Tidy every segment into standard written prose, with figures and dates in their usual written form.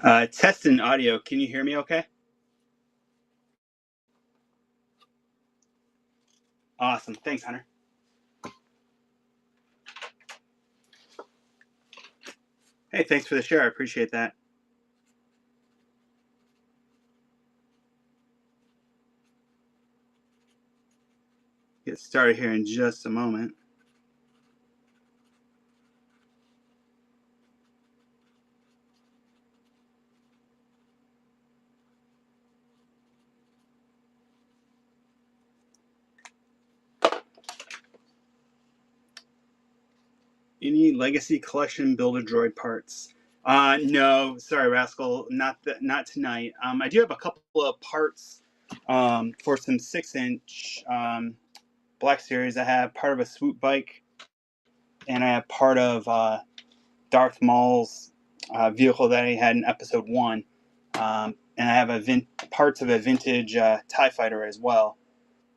Testing audio. Can you hear me okay? Awesome. Thanks, Hunter. Hey, thanks for the share. I appreciate that. Get started here in just a moment. Any Legacy Collection Build-A-Droid parts? No, sorry, Rascal, not tonight. I do have a couple of parts for some 6-inch Black Series. I have part of a swoop bike, and I have part of Darth Maul's vehicle that he had in Episode 1. And I have parts of a vintage TIE Fighter as well.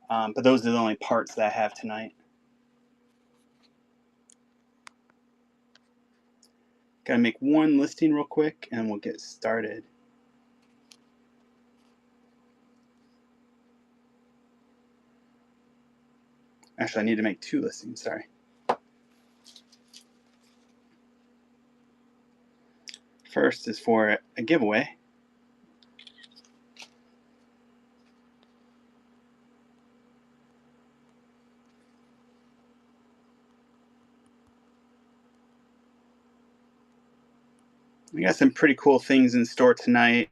But those are the only parts that I have tonight. Gotta make one listing real quick and we'll get started. Actually, I need to make 2 listings, sorry. First is for a giveaway. I got some pretty cool things in store tonight.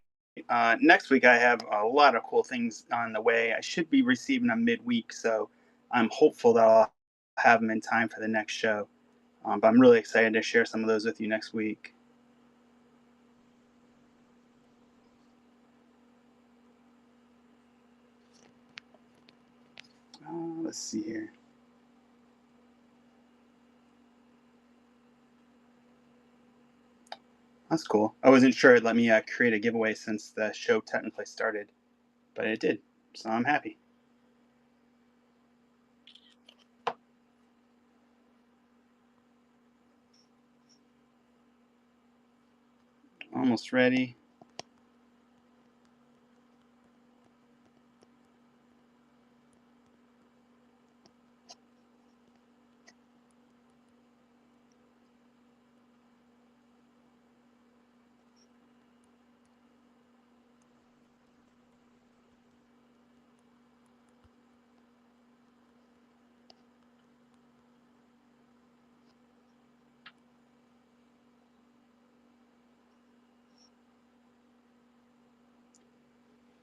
Next week, I have a lot of cool things on the way. I should be receiving them midweek, so I'm hopeful that I'll have them in time for the next show. But I'm really excited to share some of those with you next week. Let's see here. That's cool. I wasn't sure it let me create a giveaway since the show technically started, but it did, so I'm happy. Almost ready.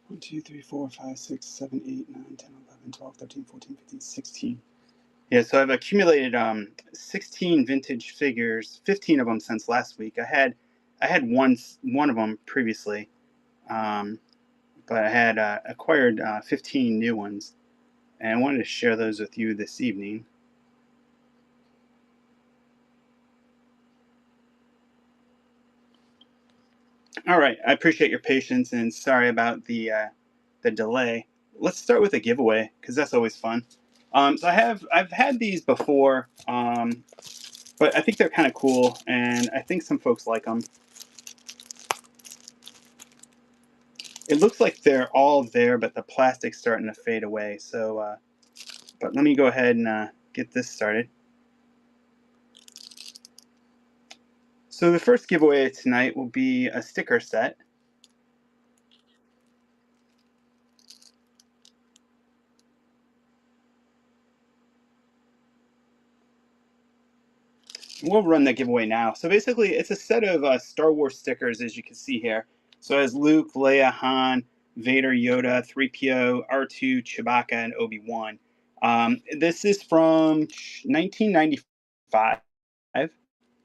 One, 2, 3, 4, 5, 6, 7, 8, 9, 10, 11, 12, 13, 14, 15, 16. Yeah, so I've accumulated 16 vintage figures, 15 of them since last week. I had one of them previously, but I had acquired 15 new ones, and I wanted to share those with you this evening. All right, I appreciate your patience and sorry about the delay. Let's start with a giveaway because that's always fun. So I've had these before, but I think they're kind of cool, and I think some folks like them. It looks like they're all there, but the plastic's starting to fade away. So, but let me go ahead and get this started. So the first giveaway tonight will be a sticker set. We'll run that giveaway now. So basically, it's a set of Star Wars stickers, as you can see here. So it has Luke, Leia, Han, Vader, Yoda, 3PO, R2, Chewbacca, and Obi-Wan. This is from 1995.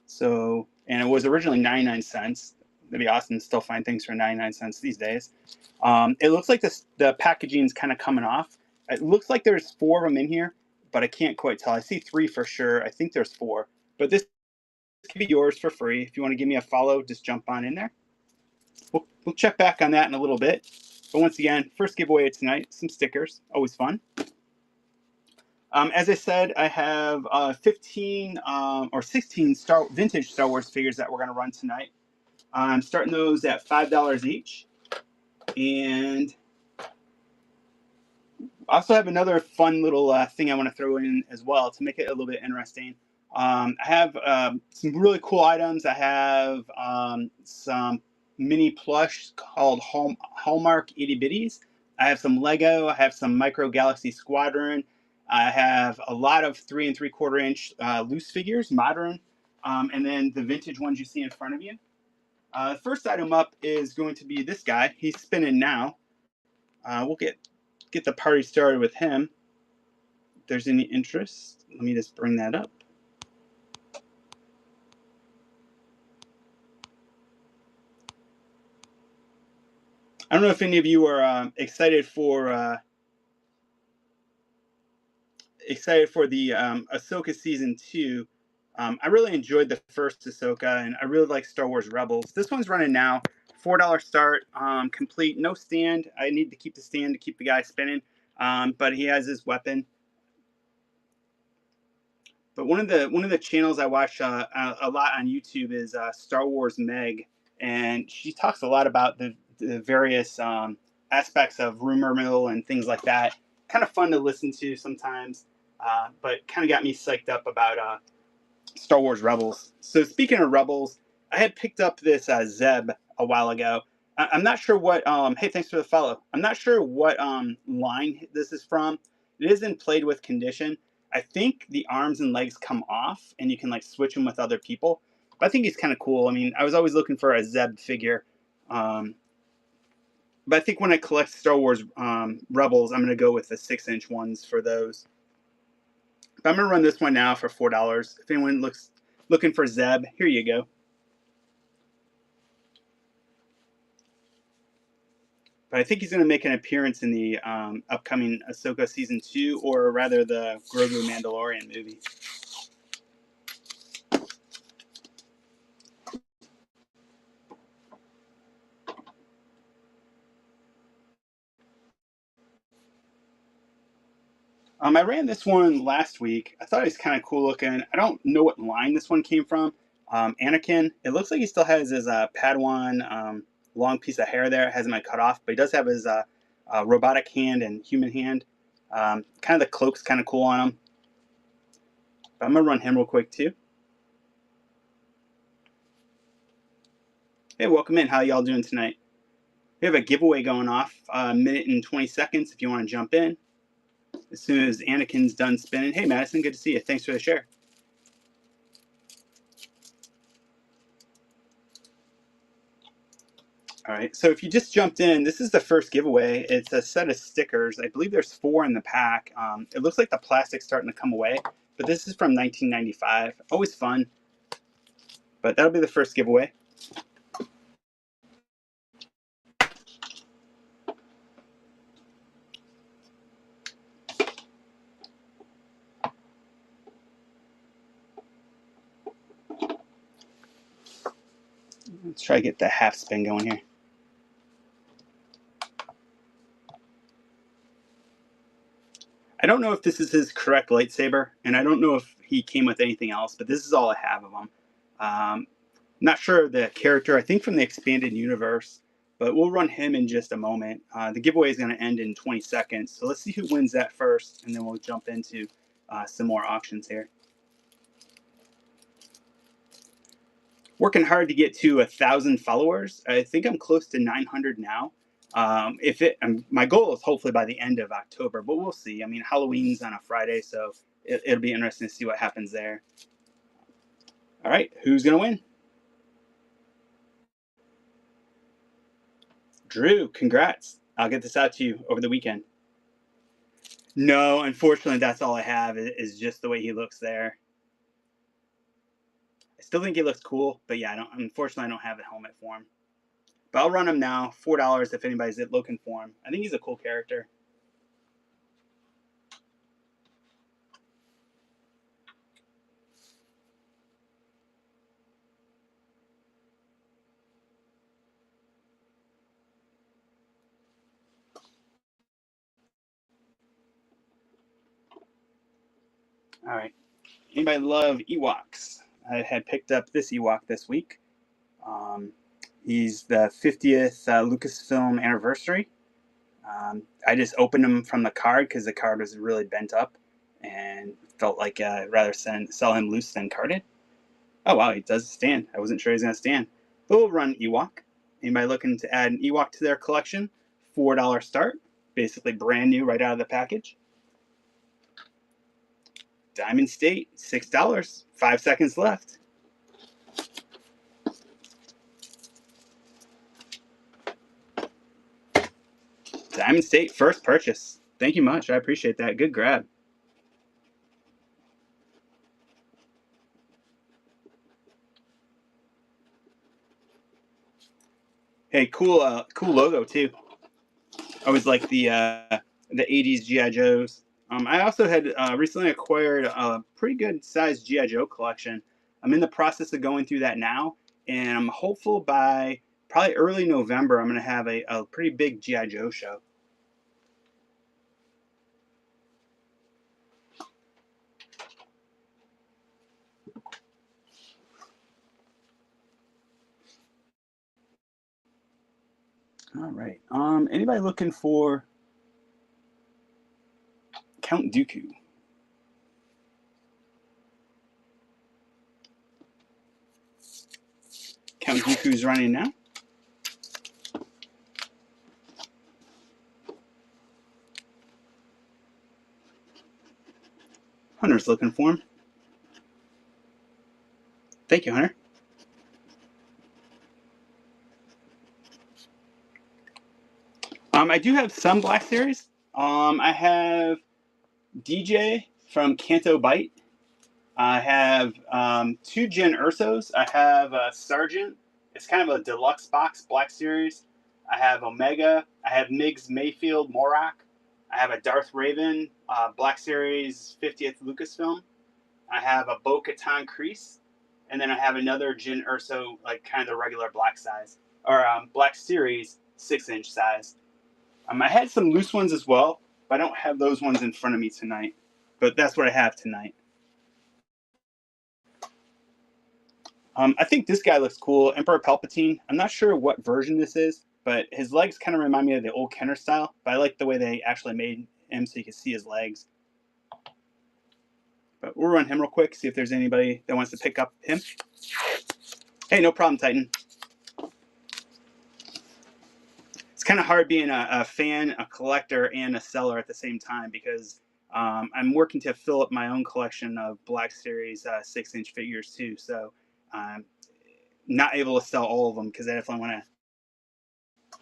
So, and it was originally 99 cents. It'd be awesome to still find things for 99 cents these days. It looks like the packaging is kind of coming off. It looks like there's 4 of them in here, but I can't quite tell. I see 3 for sure. I think there's 4. But this can be yours for free. If you want to give me a follow, just jump on in there. We'll check back on that in a little bit. But once again, first giveaway tonight, some stickers. Always fun. As I said, I have 15 or 16 vintage Star Wars figures that we're going to run tonight. I'm starting those at $5 each. And I also have another fun little thing I want to throw in as well to make it a little bit interesting. I have some really cool items. I have some mini plush called Hallmark Itty Bitties. I have some Lego. I have some Micro Galaxy Squadron. I have a lot of 3 3/4 inch loose figures, modern, and then the vintage ones you see in front of you. The first item up is going to be this guy. He's spinning now. We'll get the party started with him. If there's any interest, let me just bring that up. I don't know if any of you are excited for the Ahsoka season 2. I really enjoyed the first Ahsoka, and I really like Star Wars Rebels. This one's running now, $4 start, complete, no stand. I need to keep the stand to keep the guy spinning, but he has his weapon. But one of the channels I watch a lot on YouTube is Star Wars Meg, and she talks a lot about the various aspects of rumor mill and things like that. Kind of fun to listen to sometimes, but kind of got me psyched up about Star Wars Rebels. So speaking of Rebels, I had picked up this Zeb a while ago. I'm not sure what. Hey, thanks for the follow. I'm not sure what line this is from. It is in played with condition. I think the arms and legs come off, and you can like switch them with other people. But I think he's kind of cool. I mean, I was always looking for a Zeb figure. But I think when I collect Star Wars Rebels, I'm going to go with the 6-inch ones for those. But I'm going to run this one now for $4. If anyone looking for Zeb, here you go. But I think he's going to make an appearance in the upcoming Ahsoka season 2, or rather the Grogu Mandalorian movie. I ran this one last week. I thought it was kind of cool looking. I don't know what line this one came from. Anakin. It looks like he still has his Padawan long piece of hair there. It hasn't been cut off, but he does have his robotic hand and human hand. Kind of the cloak's kind of cool on him. But I'm going to run him real quick too. Hey, welcome in. How y'all doing tonight? We have a giveaway going off, a minute and 20 seconds if you want to jump in. As soon as Anakin's done spinning. Hey, Madison, good to see you. Thanks for the share. All right, so if you just jumped in, this is the first giveaway. It's a set of stickers. I believe there's 4 in the pack. It looks like the plastic's starting to come away, but this is from 1995. Always fun. But that'll be the first giveaway. Let's try to get the half spin going here. I don't know if this is his correct lightsaber, and I don't know if he came with anything else, but this is all I have of him. Not sure of the character, I think from the expanded universe, but we'll run him in just a moment. The giveaway is going to end in 20 seconds, so let's see who wins that first, and then we'll jump into some more auctions here. Working hard to get to 1,000 followers. I think I'm close to 900 now. My goal is hopefully by the end of October, but we'll see. I mean, Halloween's on a Friday, so it'll be interesting to see what happens there. All right, who's going to win? Drew, congrats. I'll get this out to you over the weekend. No, unfortunately, that's all I have is just the way he looks there. I still think he looks cool, but yeah, unfortunately, I don't have a helmet for him. But I'll run him now, $4 if anybody's looking for him. I think he's a cool character. All right. Anybody love Ewoks? I had picked up this Ewok this week. He's the 50th Lucasfilm anniversary. I just opened him from the card because the card was really bent up and felt like I'd rather sell him loose than carded. Oh, wow, he does stand. I wasn't sure he was going to stand. But we'll run Ewok. Anybody looking to add an Ewok to their collection? $4 start. Basically brand new right out of the package. Diamond State, $6. 5 seconds left. Diamond State, first purchase. Thank you much. I appreciate that. Good grab. Hey, cool logo too. I always like the 80s GI Joes. I also had recently acquired a pretty good sized GI Joe collection. I'm in the process of going through that now, and I'm hopeful by probably early November I'm going to have a pretty big GI Joe show. All right. Anybody looking for Count Dooku? Count Dooku's running now. Hunter's looking for him. Thank you, Hunter. I do have some Black Series. I have DJ from Canto Bite. I have 2 Jyn Ursos. I have Sergeant. It's kind of a deluxe box Black Series. I have Omega. I have Migs Mayfield Morak. I have a Darth Raven Black Series 50th Lucasfilm. I have a Bo-Katan Kreese. And then I have another Jyn Urso, like kind of the regular black size. Or Black Series 6-inch size. I had some loose ones as well, but I don't have those ones in front of me tonight. But that's what I have tonight. I think this guy looks cool. Emperor Palpatine. I'm not sure what version this is, but his legs kind of remind me of the old Kenner style. But I like the way they actually made him so you can see his legs. But we'll run him real quick, see if there's anybody that wants to pick up him. Hey, no problem, Titan. It's kind of hard being a fan, a collector, and a seller at the same time because I'm working to fill up my own collection of Black Series 6-inch figures too. So I'm not able to sell all of them because I definitely want to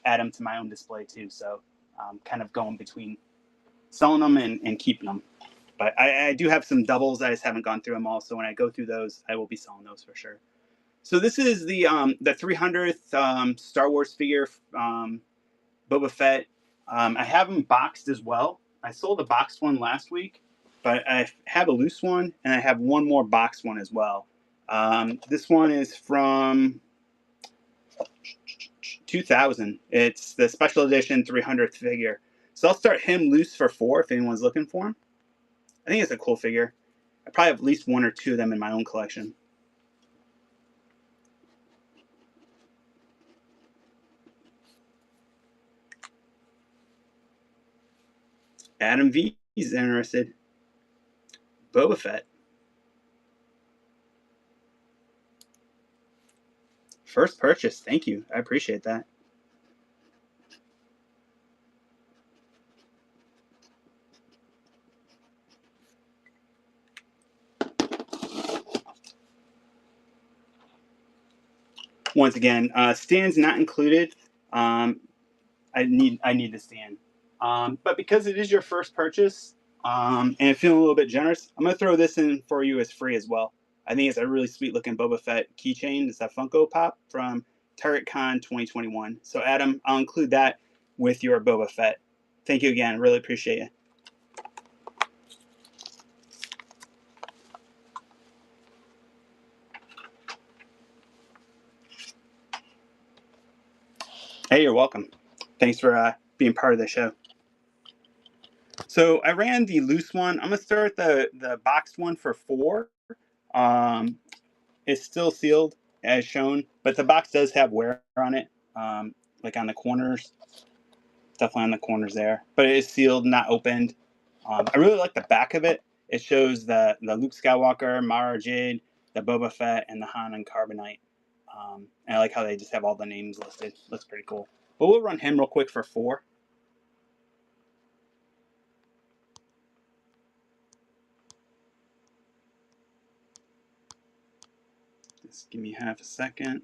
add them to my own display too. So I'm kind of going between selling them and keeping them. But I do have some doubles. I just haven't gone through them all. So when I go through those, I will be selling those for sure. So this is the 300th Star Wars figure. Boba Fett. I have them boxed as well. I sold a boxed one last week, but I have a loose one, and I have one more boxed one as well. This one is from 2000. It's the special edition 300th figure. So I'll start him loose for $4 if anyone's looking for him. I think it's a cool figure. I probably have at least 1 or 2 of them in my own collection. Adam V is interested. Boba Fett. First purchase. Thank you. I appreciate that. Once again, stands not included. I need the stand. But because it is your first purchase and feeling a little bit generous, I'm going to throw this in for you as free as well. I think it's a really sweet looking Boba Fett keychain. It's a Funko Pop from Target Con 2021. So Adam, I'll include that with your Boba Fett. Thank you again. Really appreciate it. Hey, you're welcome. Thanks for being part of the show. So I ran the loose one. I'm going to start the boxed one for $4. It's still sealed. as shown, but the box does have wear on it, like on the corners, definitely on the corners there. But it is sealed, not opened. I really like the back of it. It shows the Luke Skywalker, Mara Jade, the Boba Fett, and the Han and Carbonite. And I like how they just have all the names listed. Looks pretty cool. But we'll run him real quick for 4. Just give me half a second.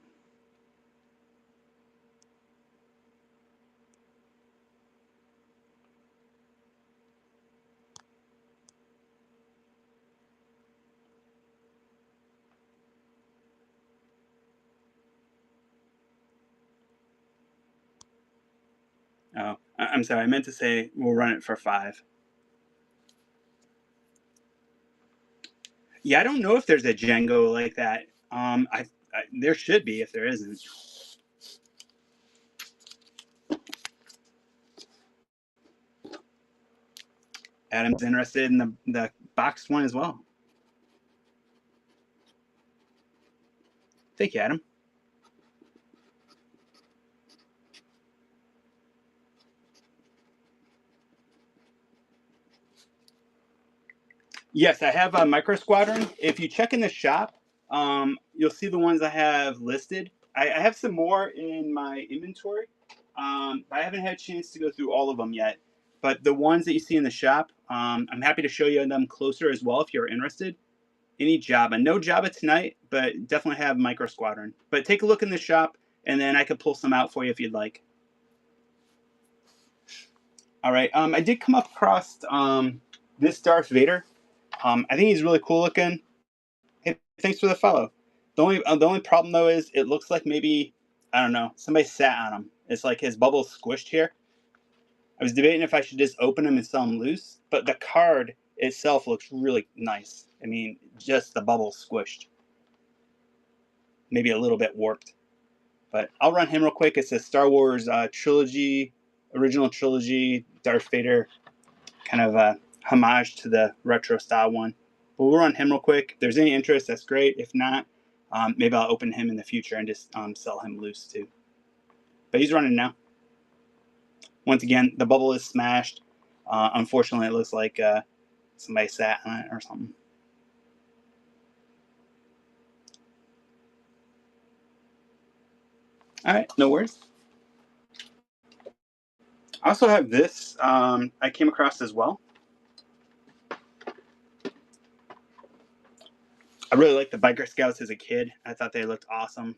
Oh, I'm sorry. I meant to say we'll run it for 5. Yeah, I don't know if there's a Django like that. There should be if there isn't. Adam's interested in the boxed one as well. Thank you, Adam. Yes, I have a Micro Squadron. If you check in the shop, you'll see the ones I have listed. I have some more in my inventory. I haven't had a chance to go through all of them yet. But the ones that you see in the shop, I'm happy to show you them closer as well if you're interested. Any Jabba. No Jabba tonight, but definitely have Micro Squadron. But take a look in the shop, and then I could pull some out for you if you'd like. All right. I did come across this Darth Vader. I think he's really cool looking. Hey, thanks for the follow. The only problem though is it looks like maybe, I don't know, somebody sat on him. It's like his bubble's squished here. I was debating if I should just open him and sell him loose, but the card itself looks really nice. I mean, just the bubble squished, maybe a little bit warped. But I'll run him real quick. It's a Star Wars trilogy, original trilogy, Darth Vader, kind of a homage to the retro style one. But we'll run him real quick. If there's any interest, that's great. If not, maybe I'll open him in the future and just sell him loose too. But he's running now. Once again, the bubble is smashed. Unfortunately, it looks like somebody sat on it or something. All right, no worries. I also have this I came across as well. I really liked the Biker Scouts as a kid. I thought they looked awesome.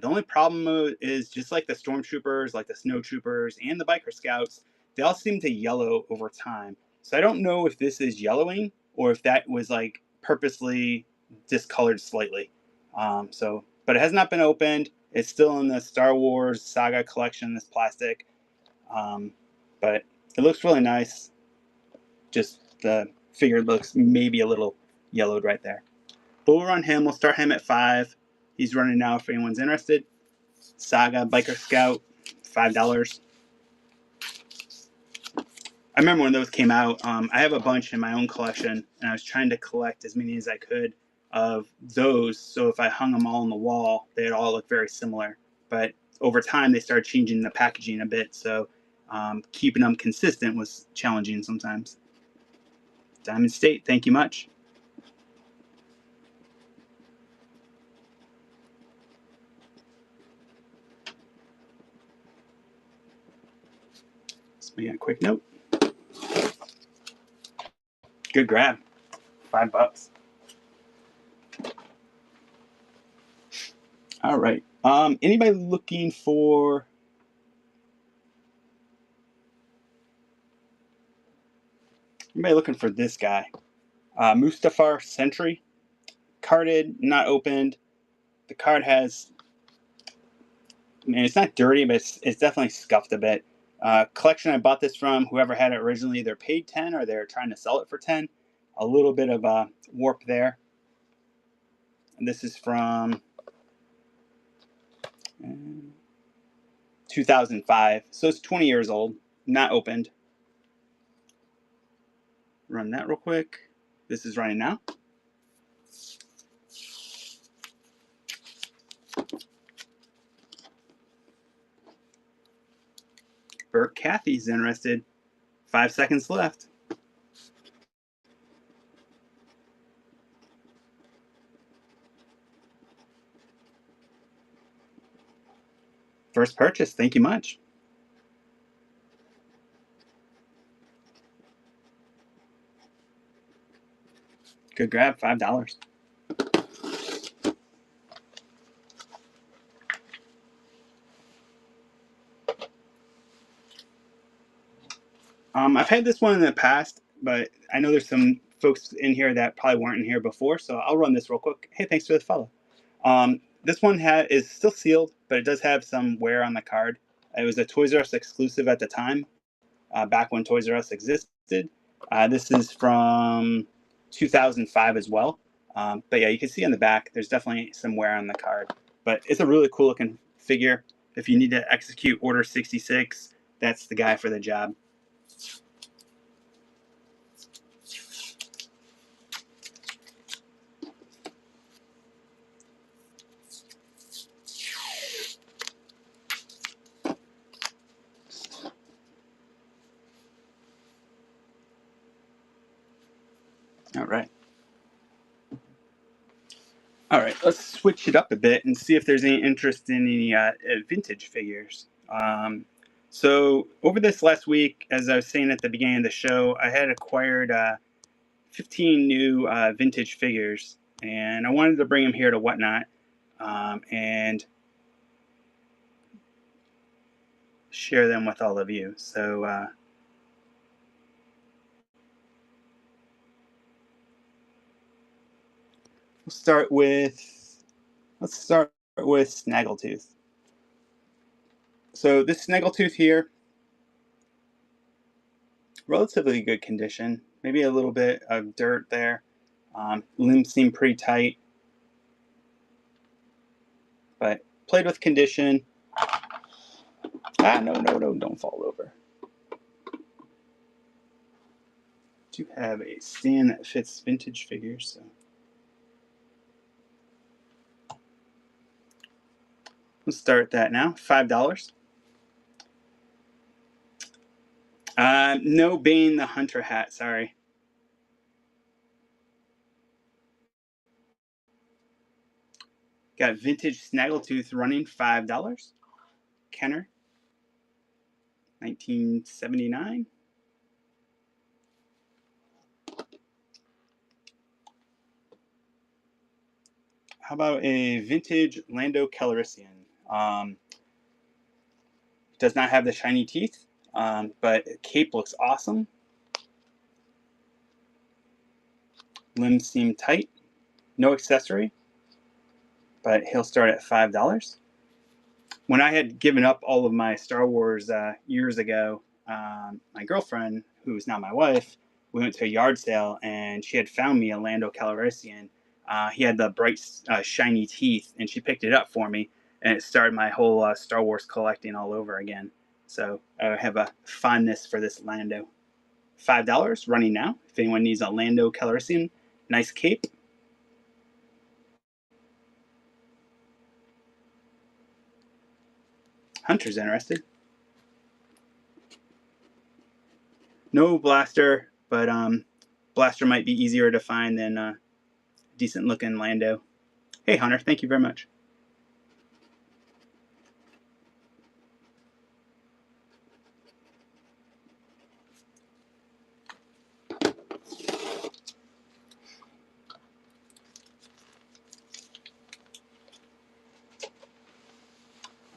The only problem is just like the Stormtroopers, like the Snowtroopers, and the Biker Scouts, they all seem to yellow over time. So I don't know if this is yellowing or if that was like purposely discolored slightly. But it has not been opened. It's still in the Star Wars Saga collection, this plastic. But it looks really nice. Just the figure looks maybe a little yellowed right there. But we'll run him. We'll start him at 5. He's running now if anyone's interested. Saga Biker Scout, $5. I remember when those came out. I have a bunch in my own collection, and I was trying to collect as many as I could of those. So if I hung them all on the wall, they'd all look very similar. But over time, they started changing the packaging a bit. So keeping them consistent was challenging sometimes. Diamond State, thank you much. Let's make a quick note. Good grab. $5. All right. Anybody looking for this guy? Mustafar Sentry. Carded, not opened. The card has, it's not dirty, but it's definitely scuffed a bit. Collection I bought this from, whoever had it originally either paid 10 or they're trying to sell it for 10. A little bit of a warp there. And this is from 2005. So it's 20 years old, not opened. Run that real quick. This is running now. Bert Cathy's interested. 5 seconds left. First purchase. Thank you much. Good grab. $5. I've had this one in the past, but I know there's some folks in here that probably weren't in here before, so I'll run this real quick. Hey, thanks for the follow. This one is still sealed, but it does have some wear on the card. It was a Toys R Us exclusive at the time, back when Toys R Us existed. This is from 2005 as well. But yeah, you can see on the back, there's definitely some wear on the card. But it's a really cool looking figure. If you need to execute Order 66, that's the guy for the job. All right. All right, let's switch it up a bit and see if there's any interest in any vintage figures. So over this last week, as I was saying at the beginning of the show, I had acquired 15 new vintage figures, and I wanted to bring them here to Whatnot and share them with all of you. So let's start with Snaggletooth. So this Snaggletooth here, relatively good condition. Maybe a little bit of dirt there. Limbs seem pretty tight, but played with condition. No, don't fall over. Do have a stand that fits vintage figures, so let's start that now. $5. No Bane the Hunter hat, sorry. Got vintage Snaggletooth running, $5. Kenner, 1979. How about a vintage Lando Calrissian? Does not have the shiny teeth, but cape looks awesome. Limbs seem tight. No accessory, but he'll start at $5. When I had given up all of my Star Wars years ago, my girlfriend, who is now my wife, we went to a yard sale and she had found me a Lando Calrissian. He had the bright, shiny teeth, and she picked it up for me, and it started my whole Star Wars collecting all over again. So I have a fondness for this Lando. $5 running now. If anyone needs a Lando Calrissian, nice cape. Hunter's interested. No blaster, but blaster might be easier to find than decent looking Lando. Hey Hunter, thank you very much.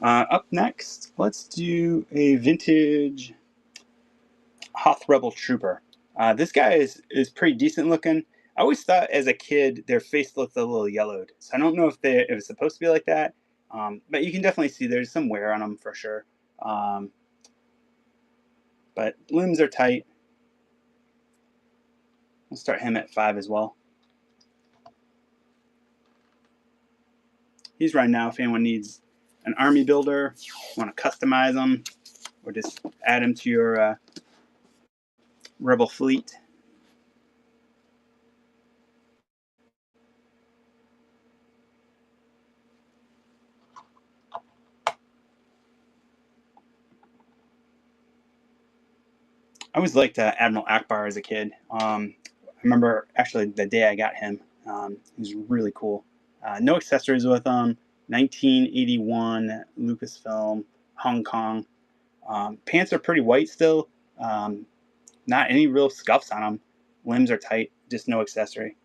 Up next, let's do a vintage Hoth Rebel Trooper. This guy is pretty decent looking. I always thought as a kid their face looked a little yellowed, so I don't know if it was supposed to be like that. But you can definitely see there's some wear on them for sure. But limbs are tight. We'll start him at $5 as well. He's right now if anyone needs an army builder, want to customize them, or just add them to your Rebel fleet. I always liked Admiral Akbar as a kid. I remember actually the day I got him. He was really cool. No accessories with him. 1981 Lucasfilm, Hong Kong. Pants are pretty white still. Um, Not any real scuffs on them. Limbs are tight, just no accessory.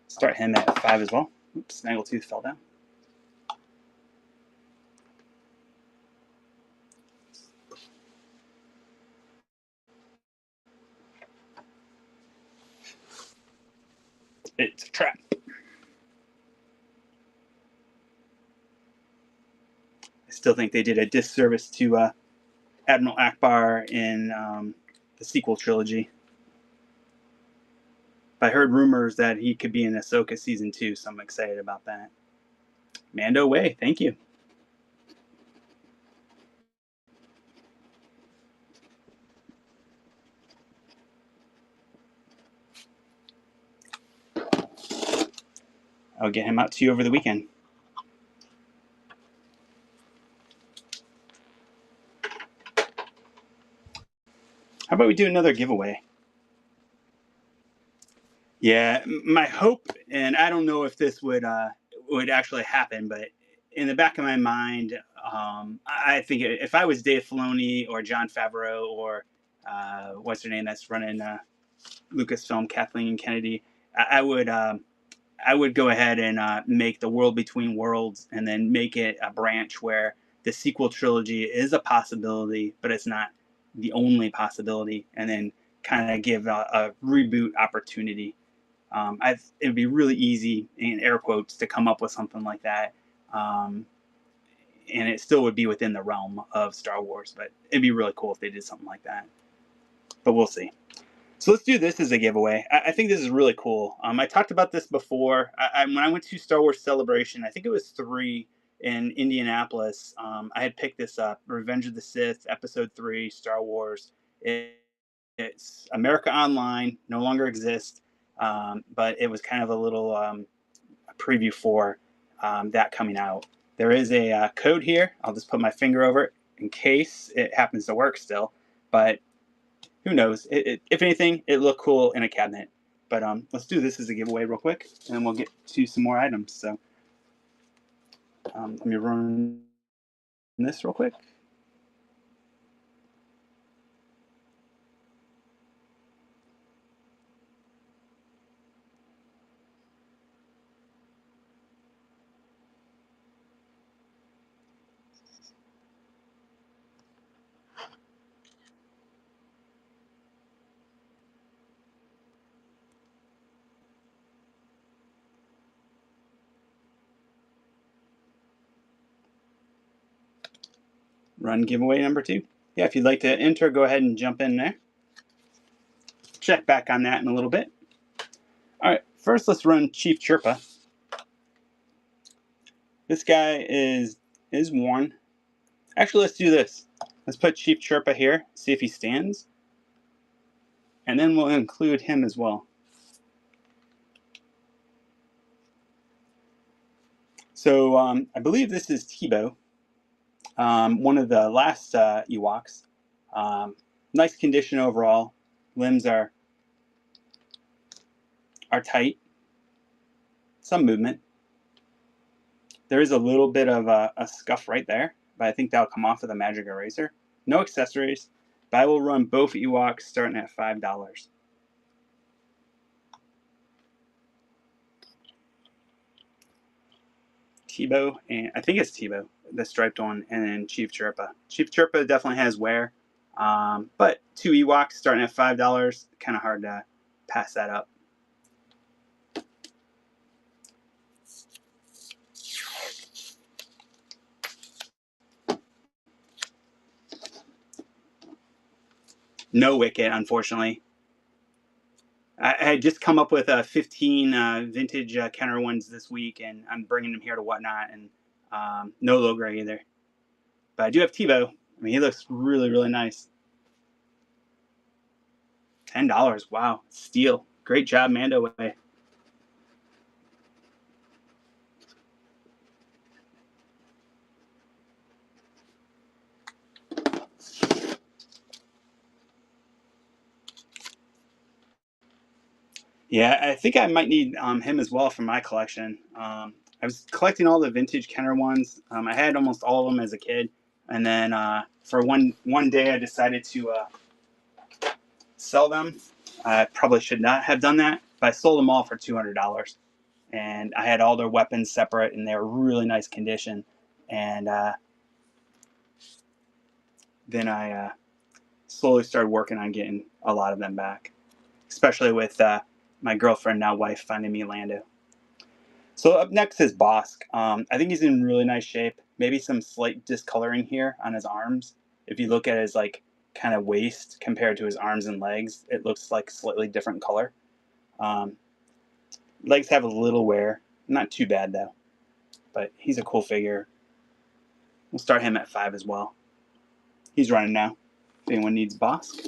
Start him at 5 as well. Oops, Snaggletooth fell down. It's a trap. I still think they did a disservice to Admiral Akbar in the sequel trilogy. But I heard rumors that he could be in Ahsoka season 2, so I'm excited about that. Mando Way, thank you. I'll get him out to you over the weekend. How about we do another giveaway? Yeah, my hope, and I don't know if this would actually happen, but in the back of my mind, I think if I was Dave Filoni or Jon Favreau or what's her name that's running Lucasfilm, Kathleen Kennedy, I would go ahead and make the World Between Worlds, and then make it a branch where the sequel trilogy is a possibility, but it's not the only possibility, and then kind of give a reboot opportunity. It would be really easy, in air quotes, to come up with something like that. Um, and it still would be within the realm of Star Wars, but it'd be really cool if they did something like that. But we'll see. So let's do this as a giveaway. I think this is really cool. I talked about this before. When I went to Star Wars Celebration, I think it was 3 in Indianapolis. I had picked this up, Revenge of the Sith, Episode 3, Star Wars. It's America Online, no longer exists, but it was kind of a little preview for that coming out. There is a code here. I'll just put my finger over it in case it happens to work still. But who knows? If anything, it looked cool in a cabinet. But let's do this as a giveaway real quick, and then we'll get to some more items. So let me run this real quick. Run giveaway number 2. Yeah, if you'd like to enter, go ahead and jump in there. Check back on that in a little bit. All right, first let's run Chief Chirpa. This guy is worn. Actually, let's do this. Let's put Chief Chirpa here, see if he stands. And then we'll include him as well. So I believe this is Tebow, one of the last Ewoks. Nice condition overall. Limbs are tight. Some movement. There is a little bit of a scuff right there, but I think that'll come off with a magic eraser. No accessories, but I will run both Ewoks starting at $5. Tebow, and I think it's Tebow, the striped one, and then Chief Chirpa. Chief Chirpa definitely has wear, but 2 Ewoks starting at $5, kind of hard to pass that up. No Wicket, unfortunately. I had just come up with 15 vintage Kenner ones this week, and I'm bringing them here to Whatnot, and no Logra either. But I do have Tebow. I mean, he looks really, really nice. $10. Wow. Steal. Great job, Mando Way. Yeah, I think I might need him as well for my collection. I was collecting all the vintage Kenner ones. I had almost all of them as a kid, and then for one day I decided to sell them. I probably should not have done that, but I sold them all for $200, and I had all their weapons separate, and they were really nice condition. And then I slowly started working on getting a lot of them back, especially with my girlfriend, now wife, finding me Lando. So up next is Bosk. I think he's in really nice shape. Maybe some slight discoloring here on his arms. If you look at his like kind of waist compared to his arms and legs, it looks like slightly different color. Um, Legs have a little wear, not too bad though. But he's a cool figure. We'll start him at 5 as well. He's running now. If anyone needs Bosk.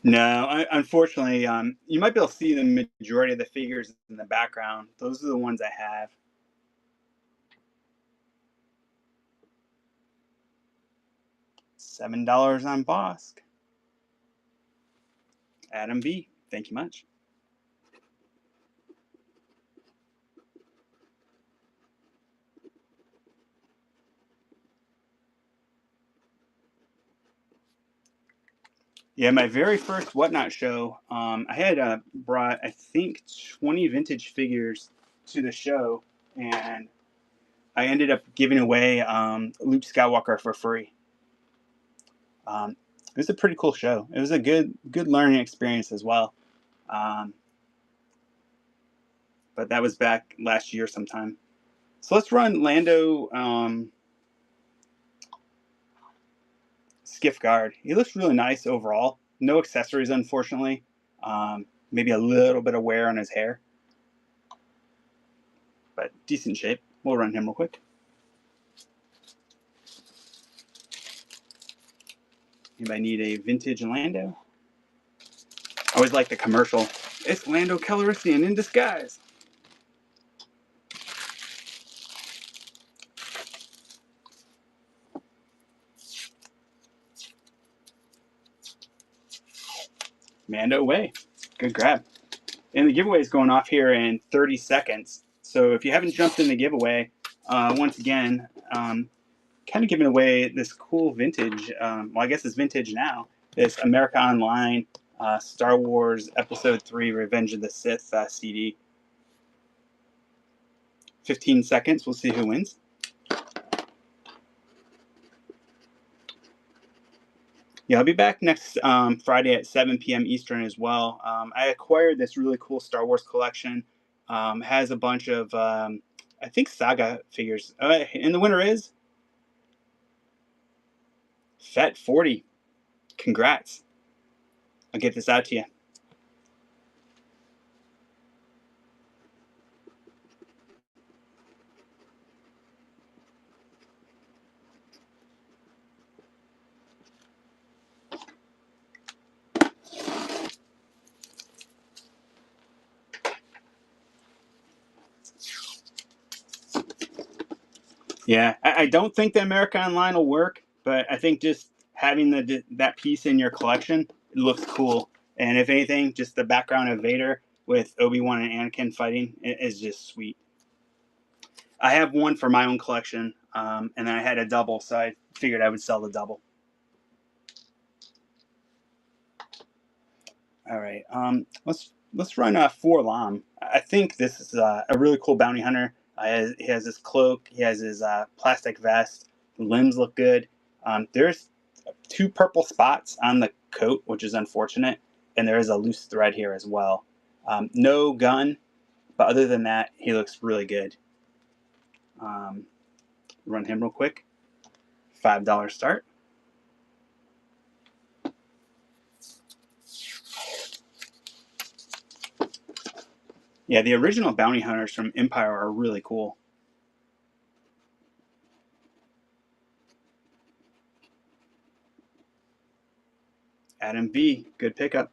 No, unfortunately, you might be able to see the majority of the figures in the background. Those are the ones I have. $7 on Bosk. Adam B. Thank you much. Yeah, my very first Whatnot show, I had brought, I think, 20 vintage figures to the show, and I ended up giving away Luke Skywalker for free. It was a pretty cool show. It was a good learning experience as well. Um, but that was back last year sometime. So let's run Lando Skiff Guard. He looks really nice overall. No accessories, unfortunately. Maybe a little bit of wear on his hair, but decent shape. We'll run him real quick. Anybody need a vintage Lando? I always like the commercial. It's Lando Calrissian in disguise. Mando way. Good grab. And the giveaway is going off here in 30 seconds. So if you haven't jumped in the giveaway, once again, kind of giving away this cool vintage, well, I guess it's vintage now, this America Online Star Wars Episode 3 Revenge of the Sith CD. 15 seconds, we'll see who wins. Yeah, I'll be back next Friday at 7 p.m. Eastern as well. I acquired this really cool Star Wars collection. Has a bunch of, I think, Saga figures. And the winner is Fet40. Congrats. I'll get this out to you. Yeah, I don't think the America Online will work, but I think just having that piece in your collection, it looks cool. And if anything, just the background of Vader with Obi-Wan and Anakin fighting is just sweet. I have one for my own collection, and then I had a double, so I figured I would sell the double. All right, let's run 4-LOM. I think this is a really cool bounty hunter. He has his cloak. He has his plastic vest. The limbs look good. There's 2 purple spots on the coat, which is unfortunate, and there is a loose thread here as well. No gun, but other than that, he looks really good. Run him real quick. $5 start. Yeah, the original bounty hunters from Empire are really cool. Adam V, good pickup.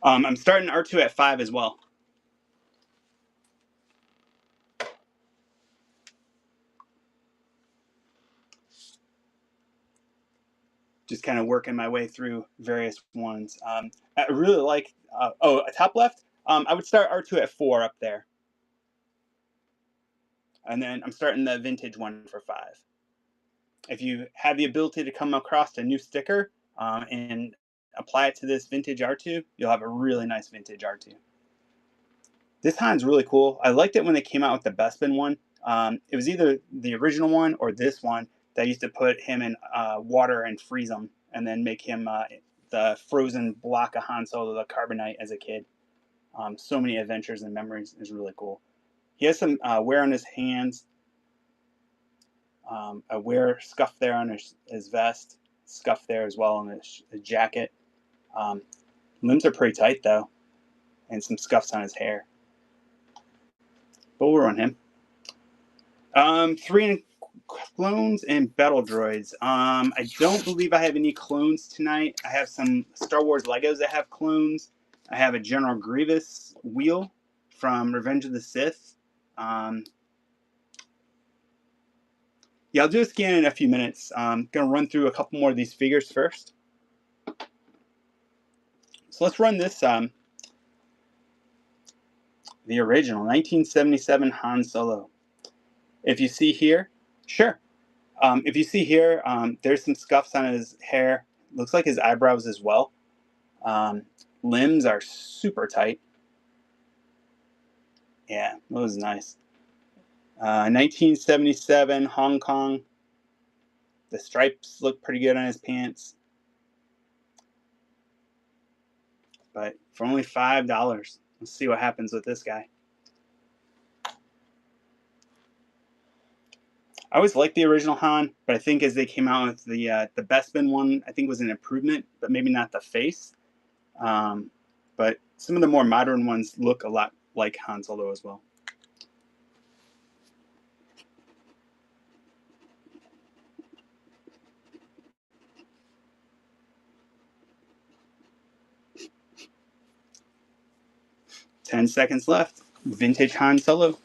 I'm starting R2 at 5 as well. just kind of working my way through various ones. I really like, top left, I would start R2 at 4 up there. And then I'm starting the vintage one for 5. If you have the ability to come across a new sticker and apply it to this vintage R2, you'll have a really nice vintage R2. This Han's really cool. I liked it when they came out with the Bespin one. It was either the original one or this one that used to put him in water and freeze him, and then make him the frozen block of Han Solo, the Carbonite, as a kid. So many adventures and memories. Is really cool. He has some wear on his hands, a wear scuff there on his vest, scuff there as well on his jacket. Limbs are pretty tight though, and some scuffs on his hair. But we'll run him. 3 clones and battle droids. I don't believe I have any clones tonight. I have some Star Wars Legos that have clones. I have a General Grievous wheel from Revenge of the Sith. Yeah, I'll do a scan in a few minutes. I'm going to run through a couple more of these figures first. So let's run this, the original 1977 Han Solo. If you see here, sure. If you see here, there's some scuffs on his hair. Looks like his eyebrows as well. Limbs are super tight. Yeah, that was nice. 1977 Hong Kong. The stripes look pretty good on his pants. But for only $5, let's see what happens with this guy. I always liked the original Han, but I think as they came out with the Bespin one, I think was an improvement, but maybe not the face. But some of the more modern ones look a lot like Han Solo as well. Ten seconds left. Vintage Han Solo.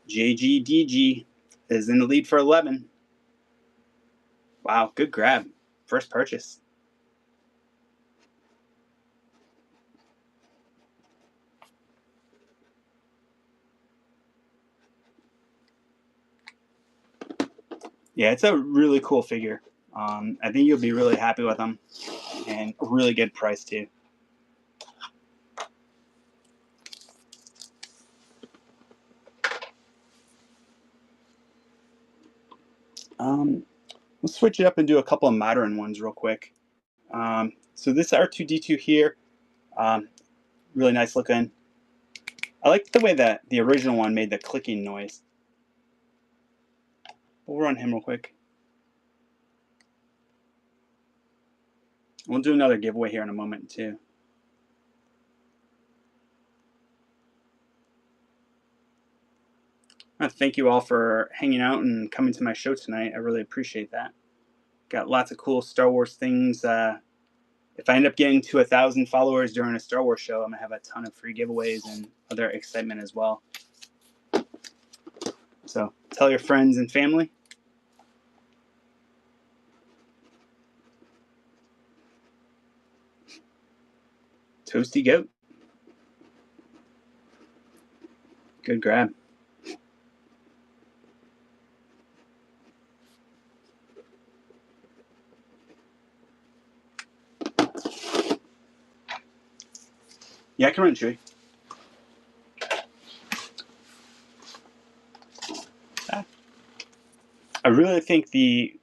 JGDG is in the lead for 11. Wow, good grab. First purchase. Yeah, it's a really cool figure. I think you'll be really happy with them, and a really good price too. We'll switch it up and do a couple of modern ones real quick. So this R2-D2 here, really nice looking. I like the way that the original one made the clicking noise. We'll run him real quick. We'll do another giveaway here in a moment too. I want to thank you all for hanging out and coming to my show tonight. I really appreciate that. Got lots of cool Star Wars things. If I end up getting to 1,000 followers during a Star Wars show, I'm gonna have a ton of free giveaways and other excitement as well. So tell your friends and family. Toasty goat. Good grab. Yeah, I can run Chewie. I really think the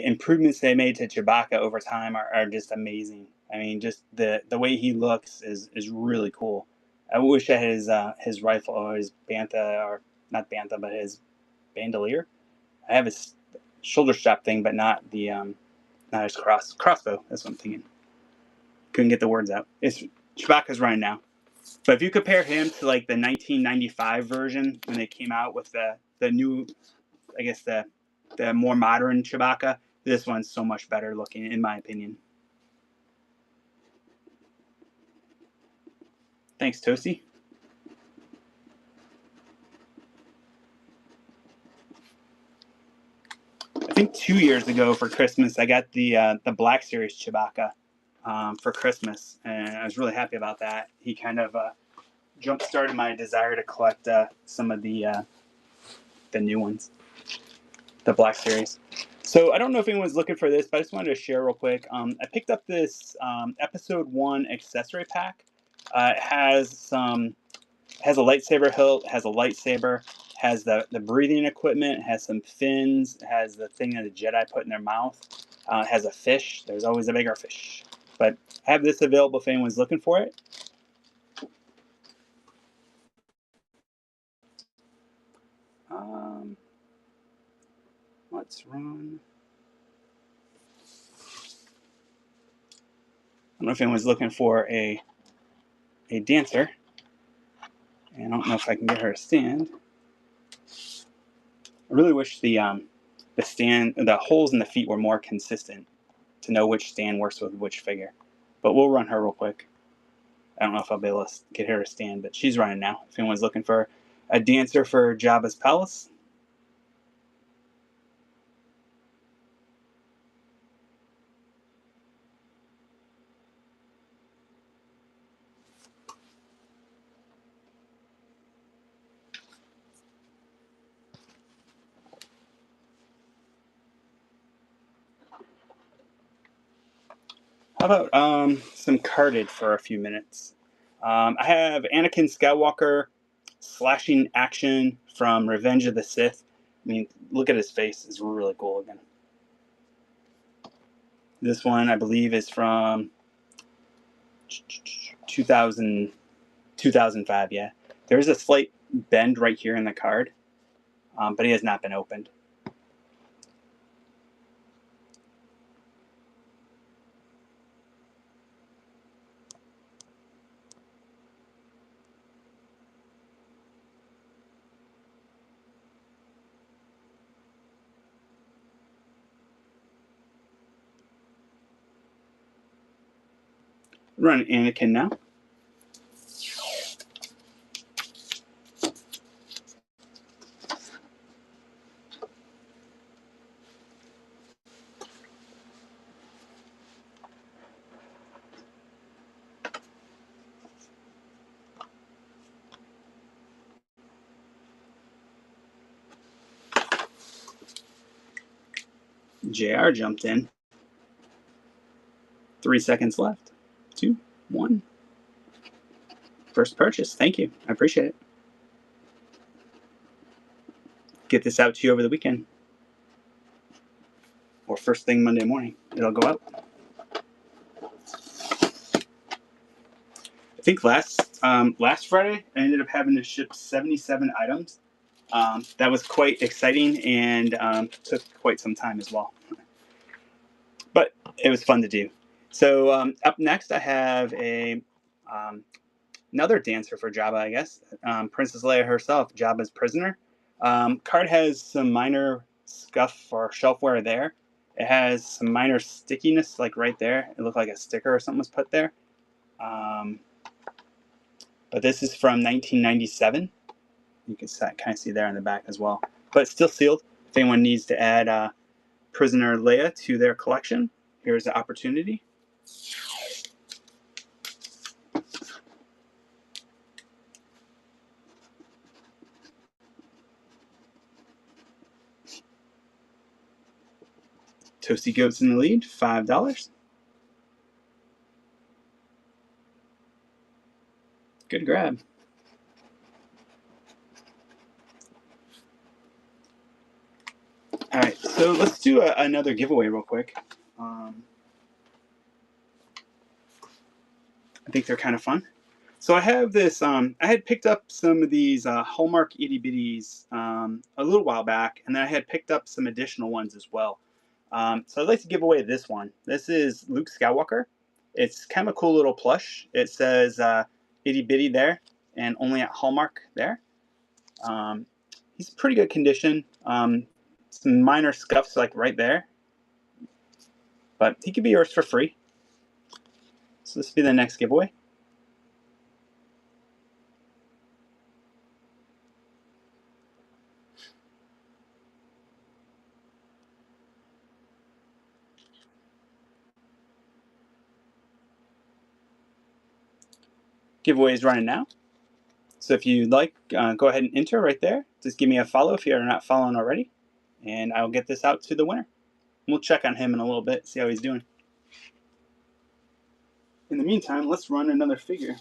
improvements they made to Chewbacca over time are just amazing. I mean, just the way he looks is really cool. I wish I had his rifle or his bantha, or not bantha, but his bandolier. I have his shoulder strap thing, but not the not his crossbow. That's what I'm thinking. Couldn't get the words out. It's Chewbacca's running now. But if you compare him to like the 1995 version when they came out with the new, I guess the more modern Chewbacca, this one's so much better looking, in my opinion. Thanks, Toasty. I think 2 years ago for Christmas, I got the Black Series Chewbacca for Christmas, and I was really happy about that. He kind of jump started my desire to collect some of the new ones, the Black Series. So I don't know if anyone's looking for this, but I just wanted to share real quick. I picked up this Episode 1 accessory pack. It has a lightsaber hilt, has a lightsaber, has the breathing equipment, has some fins, has the thing that the Jedi put in their mouth, has a fish. There's always a bigger fish. But I have this available if anyone's looking for it. Let's run. I don't know if anyone's looking for a dancer. And I don't know if I can get her to stand. I really wish the holes in the feet were more consistent to know which stand works with which figure. But we'll run her real quick. I don't know if I'll be able to get her to stand, but she's running now. If anyone's looking for a dancer for Jabba's palace. How about some carded for a few minutes? I have Anakin Skywalker slashing action from Revenge of the Sith. I mean, look at his face; it's really cool again. This one, I believe, is from 2005. Yeah, there's a slight bend right here in the card, but he has not been opened. Run Anakin now. JR jumped in. 3 seconds left. 2, 1. First purchase. Thank you. I appreciate it. Get this out to you over the weekend. Or first thing Monday morning. It'll go out. I think last Friday, I ended up having to ship 77 items. That was quite exciting and took quite some time as well. But it was fun to do. So up next, I have another dancer for Jabba, I guess. Princess Leia herself, Jabba's prisoner. Card has some minor scuff or shelfware there. It has some minor stickiness, like right there. It looked like a sticker or something was put there. But this is from 1997. You can kind of see there in the back as well. But it's still sealed. If anyone needs to add Prisoner Leia to their collection, here's the opportunity. Toasty Goats in the lead, $5. Good grab. All right, so let's do another giveaway real quick. I think they're kind of fun. So I have this, I had picked up some of these Hallmark itty bitties a little while back, and then I had picked up some additional ones as well. So I'd like to give away this one. This is Luke Skywalker. It's kind of a cool little plush. It says itty bitty there, and only at Hallmark there. He's in pretty good condition. Some minor scuffs like right there, but he could be yours for free. So this will be the next giveaway. Giveaway is running now. So if you'd like, go ahead and enter right there. Just give me a follow if you're not following already, and I'll get this out to the winner. We'll check on him in a little bit, see how he's doing. In the meantime, let's run another figure.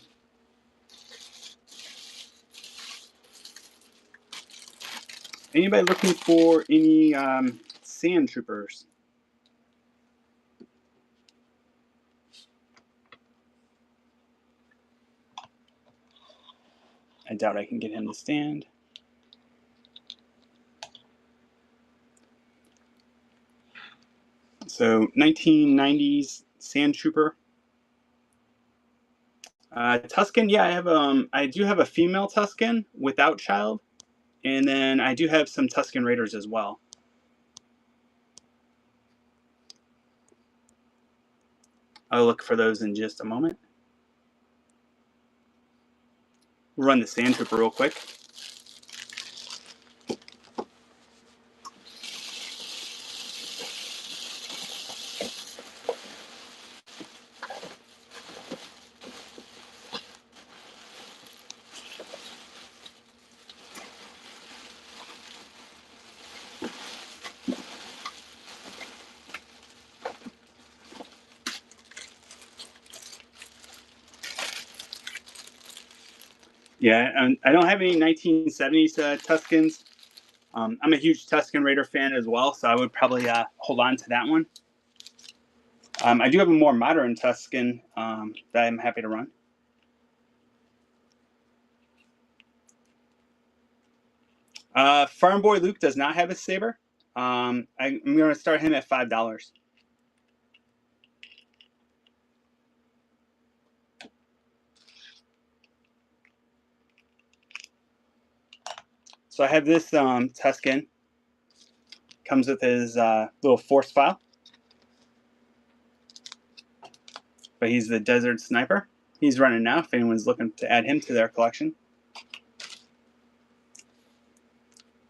Anybody looking for any sand troopers? I doubt I can get him to stand. So 1990s sand trooper. Tusken, yeah, I do have a female Tusken without child, and then I do have some Tusken Raiders as well. I'll look for those in just a moment. We'll run the sand trooper real quick. Yeah, I don't have any 1970s Tuskens. I'm a huge Tusken Raider fan as well, so I would probably hold on to that one. I do have a more modern Tusken that I'm happy to run. Farm Boy Luke does not have a saber. I'm going to start him at $5. So I have this Tusken. Comes with his little force file. But he's the Desert Sniper. He's running now if anyone's looking to add him to their collection.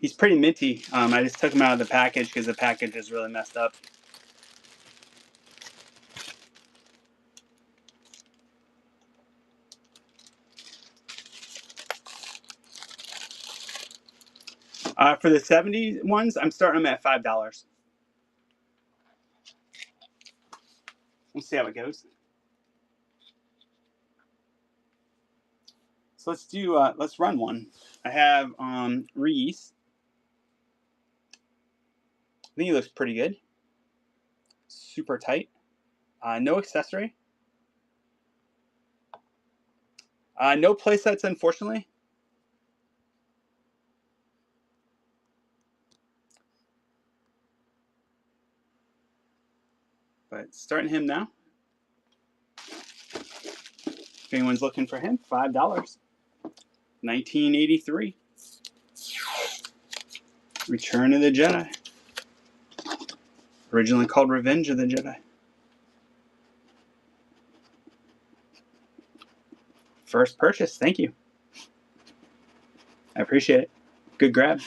He's pretty minty. I just took him out of the package because the package is really messed up. For the 70 ones, I'm starting them at $5. We'll see how it goes. So let's run one. I have Reese. I think he looks pretty good. Super tight. No accessory. No playsets, unfortunately. But starting him now. If anyone's looking for him, $5. 1983. Return of the Jedi. Originally called Revenge of the Jedi. First purchase, thank you. I appreciate it. Good grab.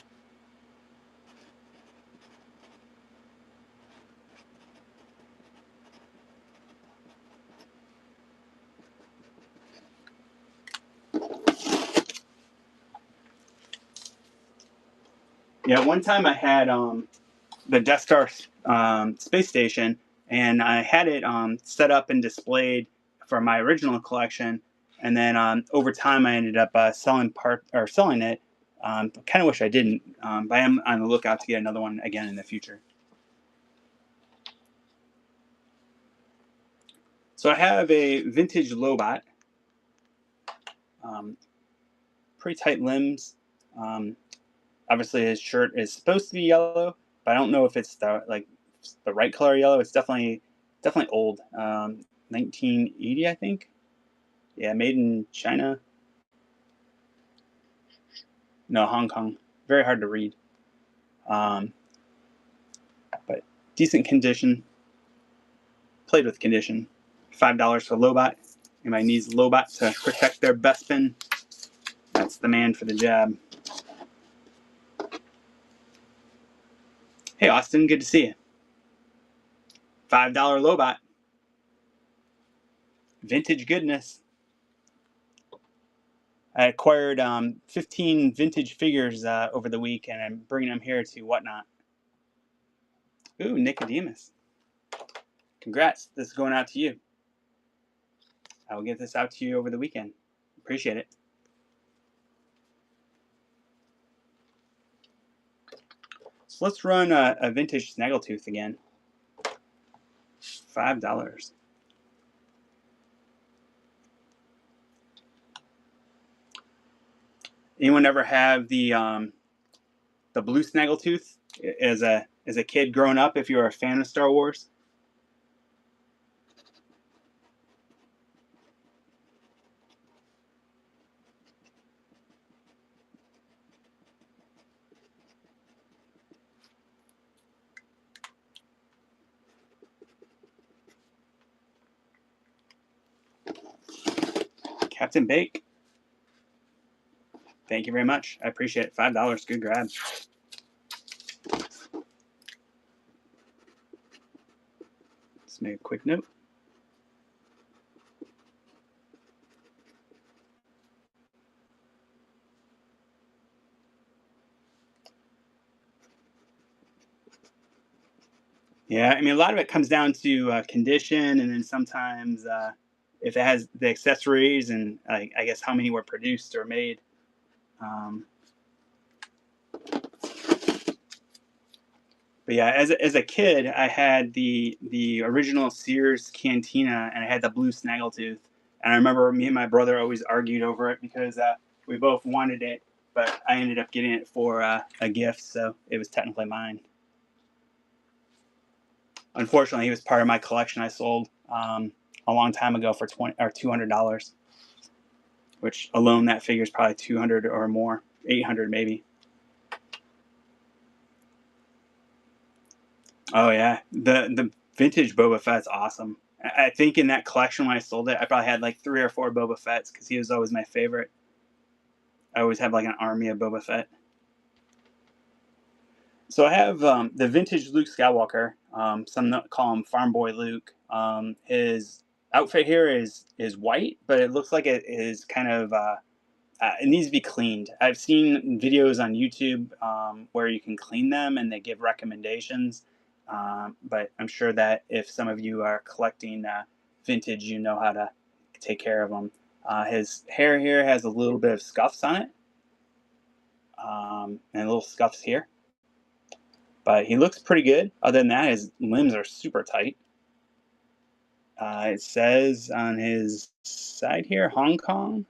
Yeah, one time I had the Death Star space station, and I had it set up and displayed for my original collection, and then over time I ended up selling it. Kind of wish I didn't, but I am on the lookout to get another one again in the future. So I have a vintage Lobot. Pretty tight limbs. Obviously his shirt is supposed to be yellow, but I don't know if it's the right color yellow. It's definitely old. 1980, I think. Yeah, made in China. No, Hong Kong. Very hard to read. But decent condition. Played with condition. $5 for Lobot. Anybody needs Lobot to protect their Bespin, that's the man for the job. Hey, Austin, good to see you. $5 Lobot. Vintage goodness. I acquired 15 vintage figures over the week, and I'm bringing them here to Whatnot. Ooh, Nicodemus. Congrats. This is going out to you. I will get this out to you over the weekend. Appreciate it. So let's run a vintage Snaggletooth again. $5. Anyone ever have the blue Snaggletooth as a kid growing up? If you were a fan of Star Wars. Captain Bake. Thank you very much. I appreciate it. $5. Good grab. Let's make a quick note. Yeah, I mean, a lot of it comes down to condition, and then sometimes if it has the accessories, and I guess how many were produced or made. But yeah, as a kid, I had the original Sears Cantina, and I had the blue Snaggletooth. And I remember me and my brother always argued over it because we both wanted it, but I ended up getting it for a gift, so it was technically mine. Unfortunately, he was part of my collection I sold a long time ago for $200, which alone that figure is probably 200 or more, 800 maybe. Oh yeah, the vintage Boba Fett's awesome. I think in that collection when I sold it, I probably had like 3 or 4 Boba Fett's because he was always my favorite. I always have like an army of Boba Fett. So I have the vintage Luke Skywalker. Some call him Farm Boy Luke. His outfit here is white, but it looks like it is kind of it needs to be cleaned. I've seen videos on YouTube where you can clean them and they give recommendations. But I'm sure that if some of you are collecting vintage, you know how to take care of them. His hair here has a little bit of scuffs on it, and little scuffs here. But he looks pretty good. Other than that, his limbs are super tight. It says on his side here, Hong Kong.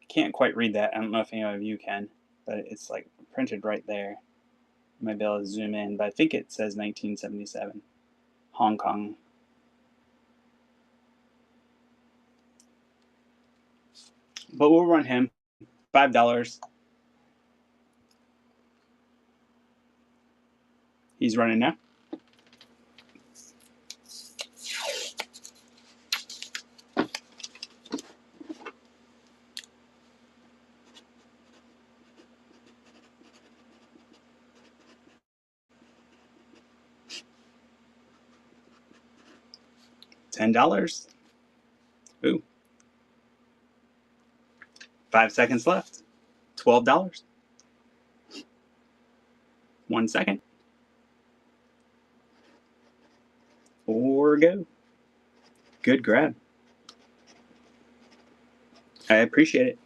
Can't quite read that. I don't know if any of you can, but it's like printed right there. You might be able to zoom in, but I think it says 1977, Hong Kong. But we'll run him $5. He's running now. $10. Ooh. 5 seconds left. $12. 1 second. Or go. Good grab. I appreciate it.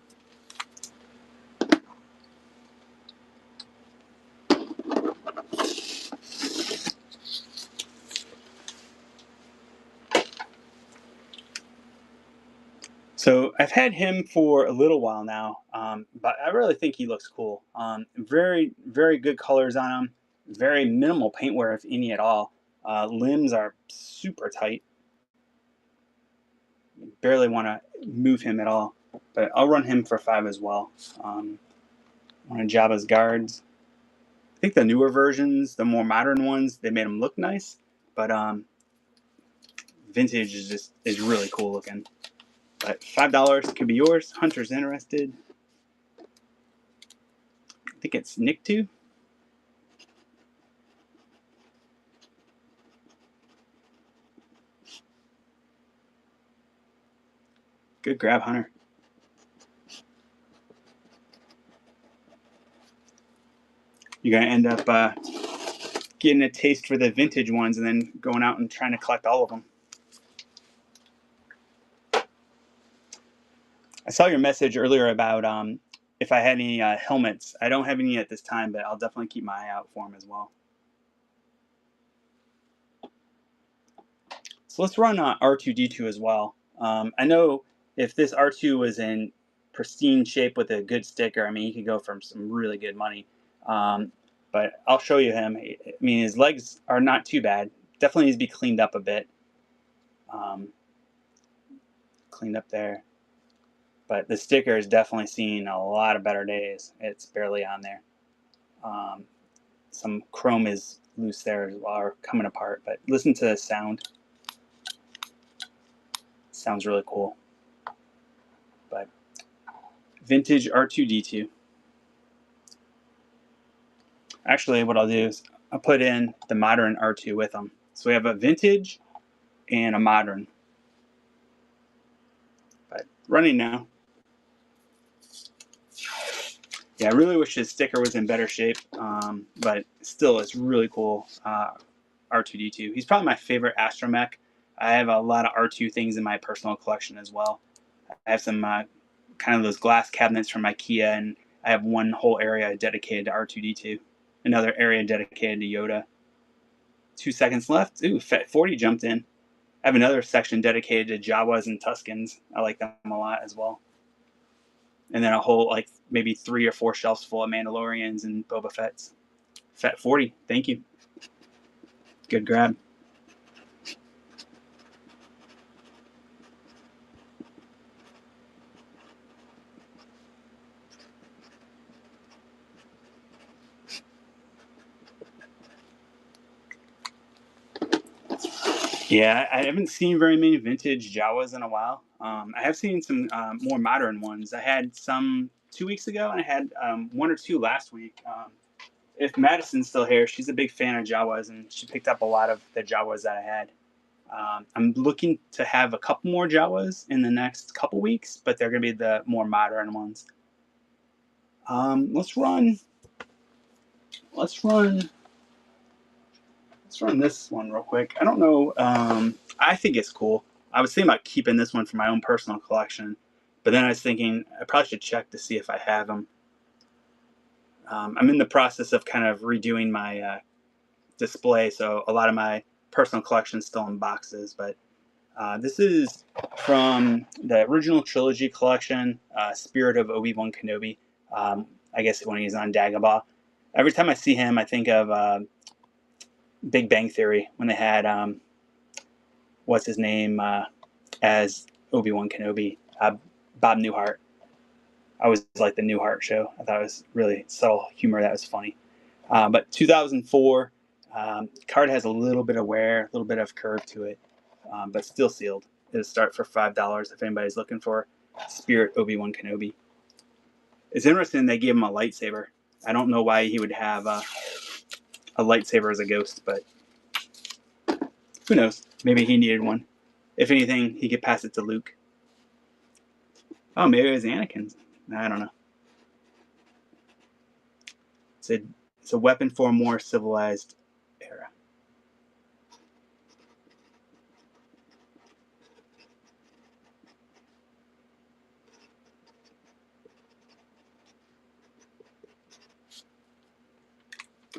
So I've had him for a little while now, but I really think he looks cool. Very, very good colors on him. Very minimal paint wear, if any at all. Limbs are super tight. Barely want to move him at all, but I'll run him for 5 as well. One of Jabba's guards. I think the newer versions, the more modern ones, they made them look nice, but vintage is really cool looking. But $5 could be yours. Hunter's interested. I think it's Nick 2. Good grab, Hunter. You're going to end up getting a taste for the vintage ones and then going out and trying to collect all of them. I saw your message earlier about if I had any helmets. I don't have any at this time, but I'll definitely keep my eye out for them as well. So let's run R2-D2 as well. I know if this R2 was in pristine shape with a good sticker, I mean, he could go for some really good money. But I'll show you him. I mean, his legs are not too bad. Definitely needs to be cleaned up a bit. Cleaned up there. But the sticker is definitely seen a lot of better days. It's barely on there. Some chrome is loose there as well, or coming apart. But listen to the sound. Sounds really cool. But vintage R2-D2. Actually, what I'll do is I'll put in the modern R2 with them. So we have a vintage and a modern. But running now. Yeah, I really wish his sticker was in better shape, but still, it's really cool. R2-D2. He's probably my favorite astromech. I have a lot of R2 things in my personal collection as well. I have some kind of those glass cabinets from IKEA, and I have one whole area dedicated to R2-D2. Another area dedicated to Yoda. 2 seconds left. Ooh, Fet 40 jumped in. I have another section dedicated to Jawas and Tuskens. I like them a lot as well. And then a whole, like, maybe 3 or 4 shelves full of Mandalorians and Boba Fett's. Fet 40, thank you. Good grab. Yeah, I haven't seen very many vintage Jawas in a while. I have seen some more modern ones. I had some 2 weeks ago, and I had 1 or 2 last week. If Madison's still here, she's a big fan of Jawas, and she picked up a lot of the Jawas that I had. I'm looking to have a couple more Jawas in the next couple weeks, but they're going to be the more modern ones. Let's run this one real quick. I don't know. I think it's cool. I was thinking about keeping this one for my own personal collection, but then I was thinking I probably should check to see if I have them. I'm in the process of kind of redoing my display, so a lot of my personal collection is still in boxes, but this is from the original trilogy collection, Spirit of Obi-Wan Kenobi. I guess when he's on Dagobah. Every time I see him, I think of Big Bang Theory when they had what's his name as Obi-Wan Kenobi, Bob Newhart. I always like the Newhart show. I thought it was really subtle humor that was funny. But 2004, card has a little bit of wear, a little bit of curve to it, but still sealed. It'll start for $5 if anybody's looking for Spirit Obi-Wan Kenobi. It's interesting they gave him a lightsaber. I don't know why he would have a lightsaber as a ghost, but who knows? Maybe he needed one. If anything, he could pass it to Luke. Oh, maybe it was Anakin's. I don't know. It's a weapon for a more civilized era.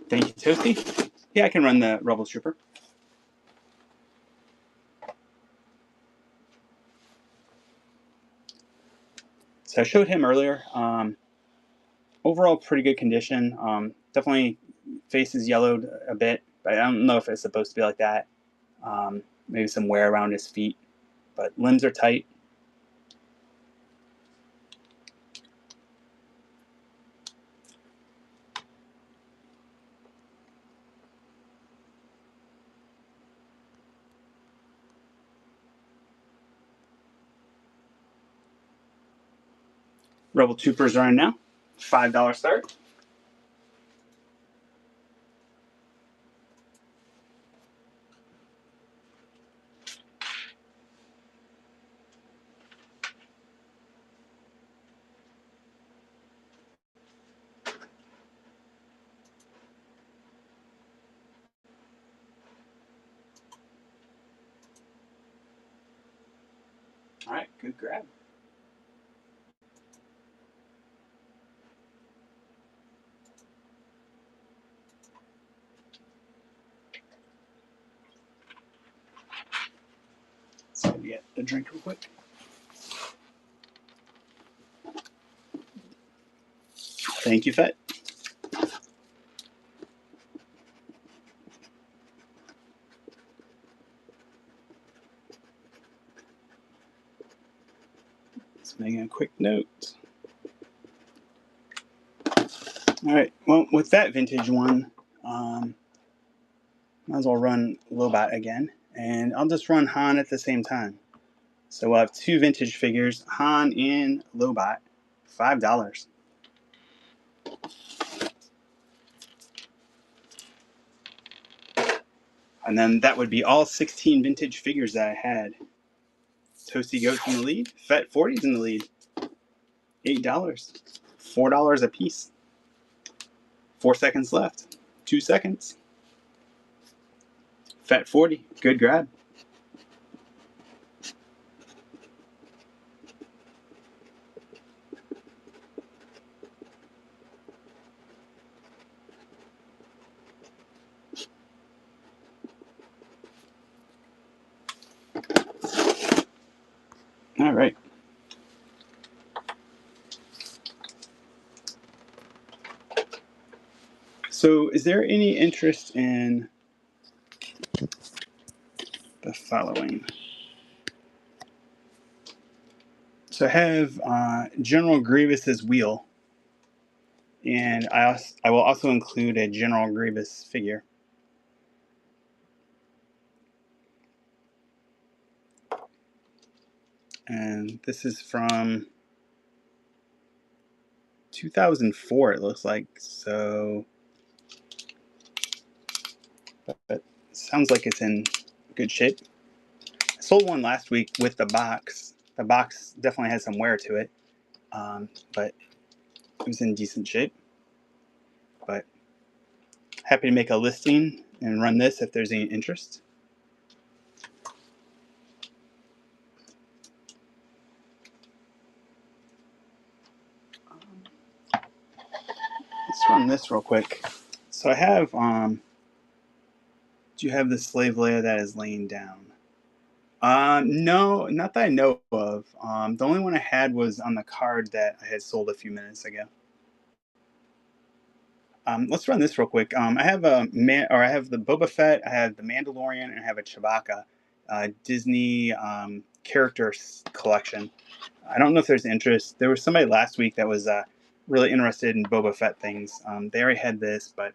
Thank you, Toasty. Yeah, I can run the Rebel Trooper. So I showed him earlier. Overall, pretty good condition. Definitely face is yellowed a bit, but I don't know if it's supposed to be like that. Maybe some wear around his feet, but limbs are tight. Rebel Troopers are in now. $5 start. All right, good grab. So get the drink real quick. Thank you, Fett. Just making a quick note. All right, well, with that vintage one, might as well run Lobot again, and I'll just run Han at the same time. So we'll have two vintage figures, Han and Lobot, $5. And then that would be all 16 vintage figures that I had. Toasty Goat's in the lead. Fat 40's in the lead. $8. $4 a piece. 4 seconds left. 2 seconds. Fat 40. Good grab. All right. So is there any interest in the following? So I have General Grievous's wheel, and I will also include a General Grievous figure. And this is from 2004, it looks like. So but sounds like it's in good shape. I sold one last week with the box. The box definitely has some wear to it, but it was in decent shape. But happy to make a listing and run this if there's any interest. Let's run this real quick. So I have, do you have the slave Leia that is laying down? No, not that I know of. The only one I had was on the card that I had sold a few minutes ago. Let's run this real quick. I have I have the Boba Fett, I have the Mandalorian, and I have a Chewbacca Disney character collection. I don't know if there's interest. There was somebody last week that was really interested in Boba Fett things. They already had this, but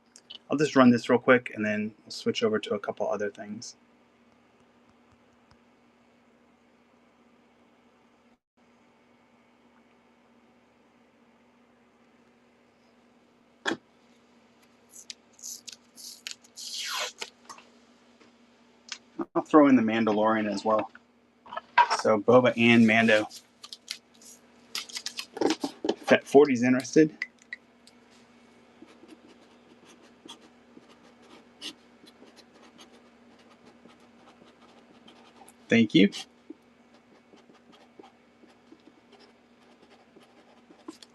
I'll just run this real quick and then we'll switch over to a couple other things. I'll throw in the Mandalorian as well. So Boba and Mando. Fat 40's interested. Thank you.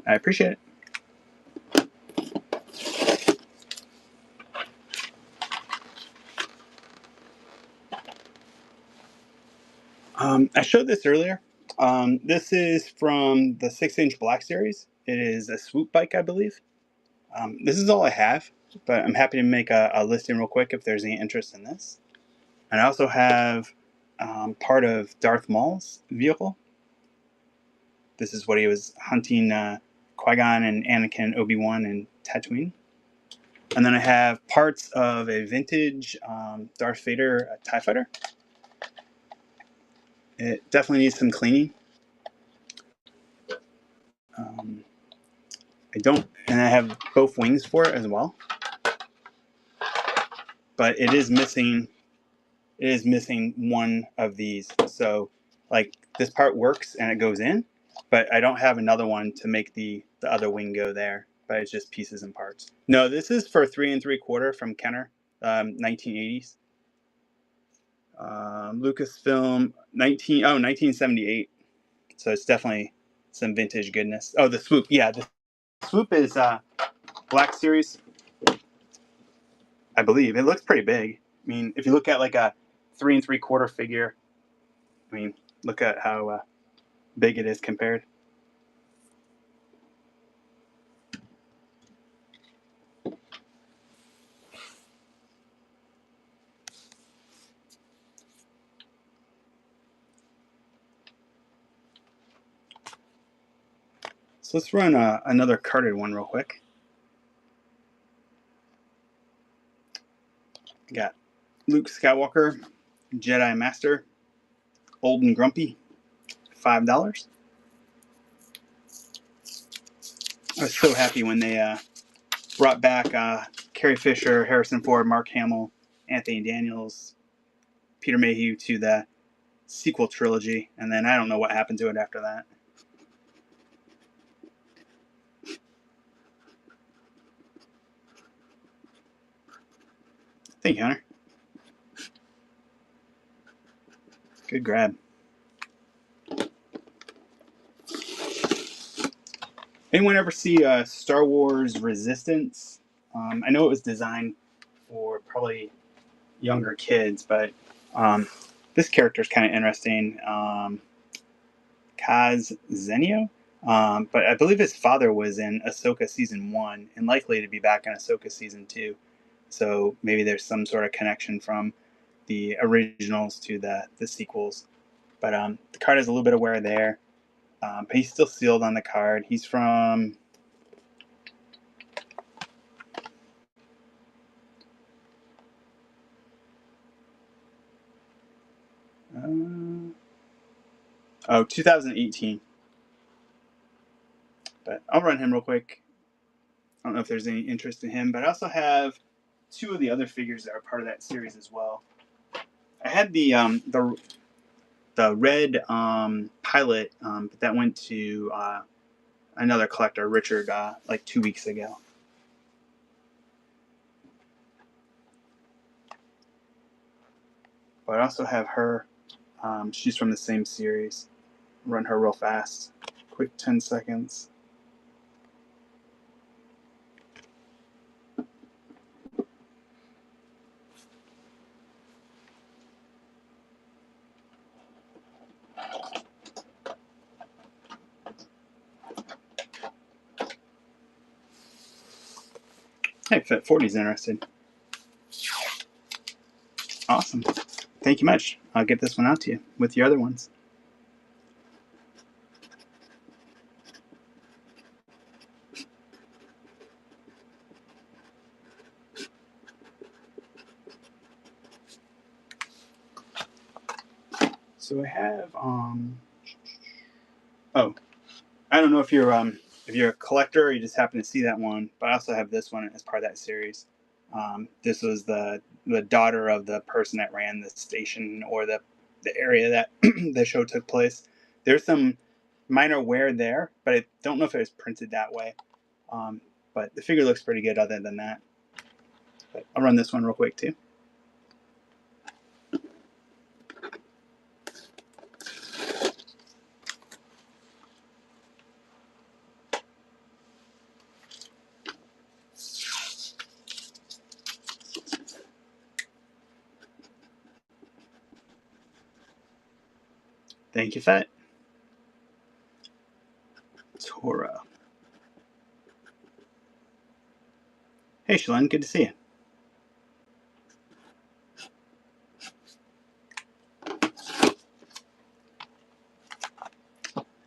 I appreciate it. I showed this earlier. This is from the 6-inch Black Series. It is a swoop bike, I believe. This is all I have, but I'm happy to make a listing real quick if there's any interest in this. And I also have part of Darth Maul's vehicle. This is what he was hunting Qui-Gon and Anakin and Obi-Wan and Tatooine. And then I have parts of a vintage Darth Vader TIE Fighter. It definitely needs some cleaning. And I have both wings for it as well. But it is missing one of these. So like this part works and it goes in, but I don't have another one to make the other wing go there. But it's just pieces and parts. No, this is for 3 3/4 from Kenner, 1980s. Lucasfilm 1978. So it's definitely some vintage goodness. Oh, the swoop. Yeah, the swoop is Black Series, I believe. It looks pretty big. I mean, if you look at like a 3 3/4 figure, I mean, look at how big it is compared. So let's run another carded one real quick. We got Luke Skywalker, Jedi Master, Old and Grumpy, $5. I was so happy when they brought back Carrie Fisher, Harrison Ford, Mark Hamill, Anthony Daniels, Peter Mayhew to the sequel trilogy, and then I don't know what happened to it after that. Thank you, Hunter. Good grab. Anyone ever see Star Wars Resistance? I know it was designed for probably younger kids, but this character is kind of interesting. Kaz Zenio. But I believe his father was in Ahsoka Season 1 and likely to be back in Ahsoka Season 2. So maybe there's some sort of connection from the originals to the sequels. But the card has a little bit of wear there. But he's still sealed on the card. He's from... oh, 2018. But I'll run him real quick. I don't know if there's any interest in him. But I also have two of the other figures that are part of that series as well. I had the red pilot, but that went to another collector, Richard, like 2 weeks ago. But I also have her. She's from the same series. Run her real fast. Quick 10 seconds. Hey, Fit 40's interested. Awesome. Thank you much. I'll get this one out to you with your other ones. So I have oh, I don't know if you're a collector or you just happen to see that one, but I also have this one as part of that series. This was the daughter of the person that ran the station or the area that the show took place. There's some minor wear there, but I don't know if it was printed that way. But the figure looks pretty good other than that. But I'll run this one real quick too. Thank you, Fat. Torah. Hey, Shalyn, good to see you.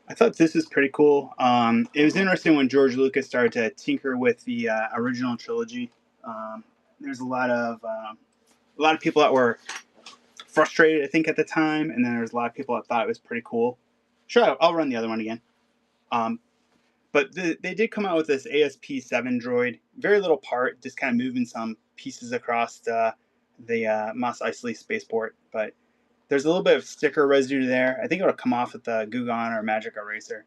I thought this is pretty cool. It was interesting when George Lucas started to tinker with the original trilogy. There's a lot of people that were frustrated, I think, at the time, and then there's a lot of people that thought it was pretty cool. Sure, I'll run the other one again. But they did come out with this ASP-7 droid. Very little part, just kind of moving some pieces across the Mos Eisley spaceport. But there's a little bit of sticker residue there. I think it'll come off with the Goo Gone or Magic Eraser.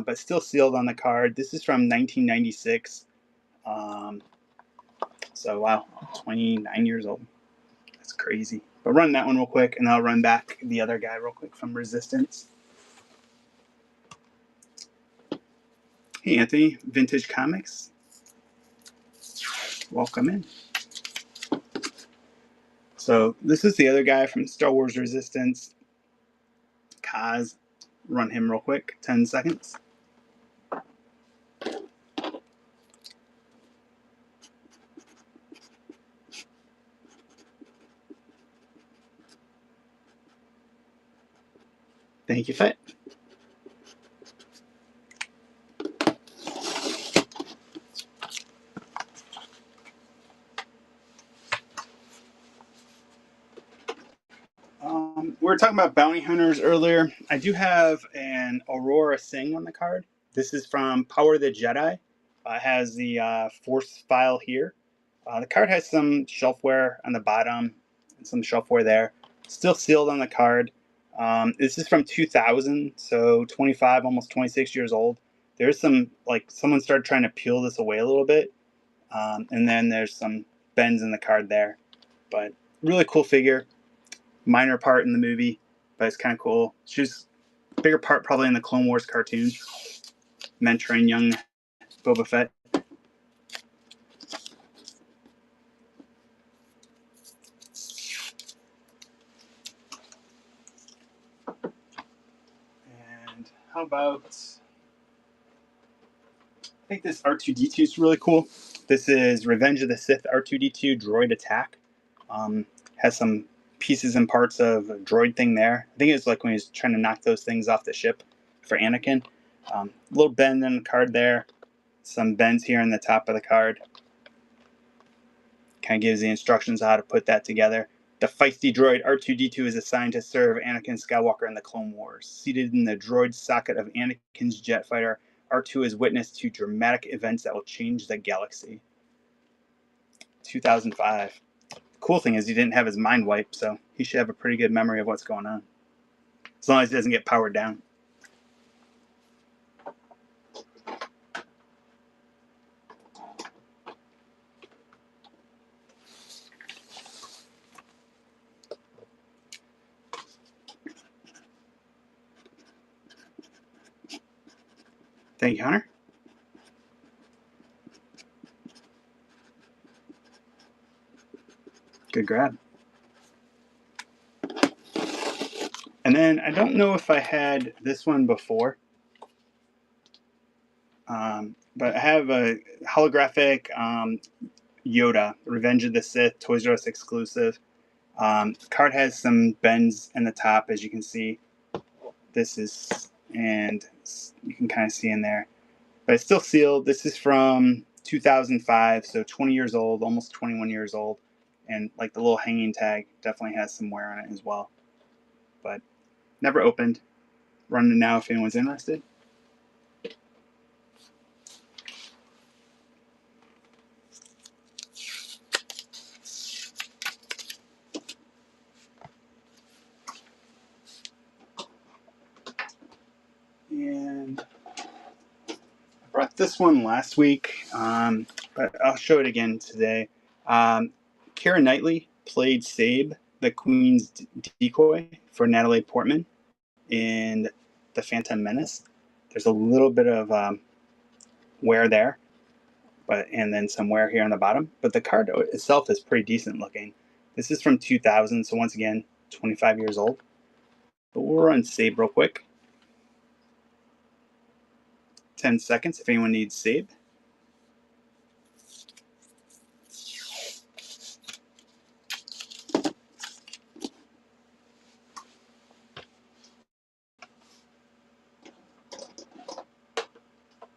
But still sealed on the card. This is from 1996. So, wow, 29 years old. That's crazy. But run that one real quick, and I'll run back the other guy real quick from Resistance. Hey Anthony, Vintage Comics. Welcome in. So this is the other guy from Star Wars Resistance, Kaz. Run him real quick, 10 seconds. Thank you, Fett. We were talking about bounty hunters earlier. I do have an Aurora Singh on the card. This is from Power of the Jedi. It has the Force file here. The card has some shelfware on the bottom and some shelfware there. Still sealed on the card. This is from 2000, so 25, almost 26 years old. There's some, like, someone started trying to peel this away a little bit. And then there's some bends in the card there. But really cool figure. Minor part in the movie, but it's kind of cool. She's a bigger part probably in the Clone Wars cartoon, mentoring young Boba Fett. And how about, I think this R2-D2 is really cool. This is Revenge of the Sith R2-D2 Droid Attack. Has some pieces and parts of a droid thing there. I think it's like when he's trying to knock those things off the ship for Anakin. A little bend in the card there. Some bends here in the top of the card. Kind of gives the instructions on how to put that together. The feisty droid R2-D2 is assigned to serve Anakin Skywalker in the Clone Wars. Seated in the droid socket of Anakin's jet fighter, R2 is witness to dramatic events that will change the galaxy. 2005. The cool thing is he didn't have his mind wiped, so he should have a pretty good memory of what's going on. As long as he doesn't get powered down. Thank you, Hunter. Good grab. And then I don't know if I had this one before, but I have a holographic Yoda, Revenge of the Sith, Toys R Us exclusive. Card has some bends in the top, as you can see. This is, and you can kind of see in there, but it's still sealed. This is from 2005, so 20 years old, almost 21 years old. And like the little hanging tag definitely has some wear on it as well. But never opened. Running now if anyone's interested. And I brought this one last week, but I'll show it again today. Keira Knightley played Sabe, the Queen's decoy for Natalie Portman in The Phantom Menace. There's a little bit of wear there, and then some wear here on the bottom. But the card itself is pretty decent looking. This is from 2000, so once again, 25 years old. But we'll run Sabe real quick. 10 seconds if anyone needs Sabe.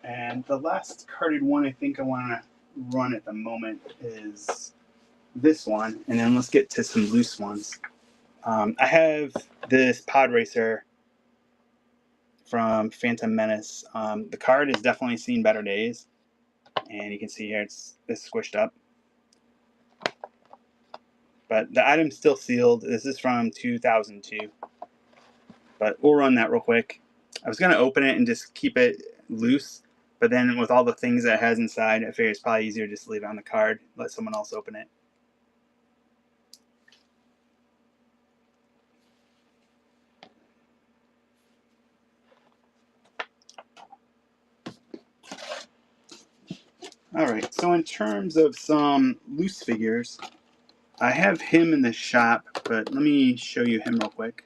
And the last carded one I think I want to run at the moment is this one, and then let's get to some loose ones. I have this Pod Racer from Phantom Menace. The card has definitely seen better days, and you can see here it's squished up. But the item's still sealed. This is from 2002. But we'll run that real quick. I was going to open it and just keep it loose, but then with all the things that it has inside, I figured it's probably easier just to leave it on the card, let someone else open it. Alright, so in terms of some loose figures, I have him in the shop, but let me show you him real quick.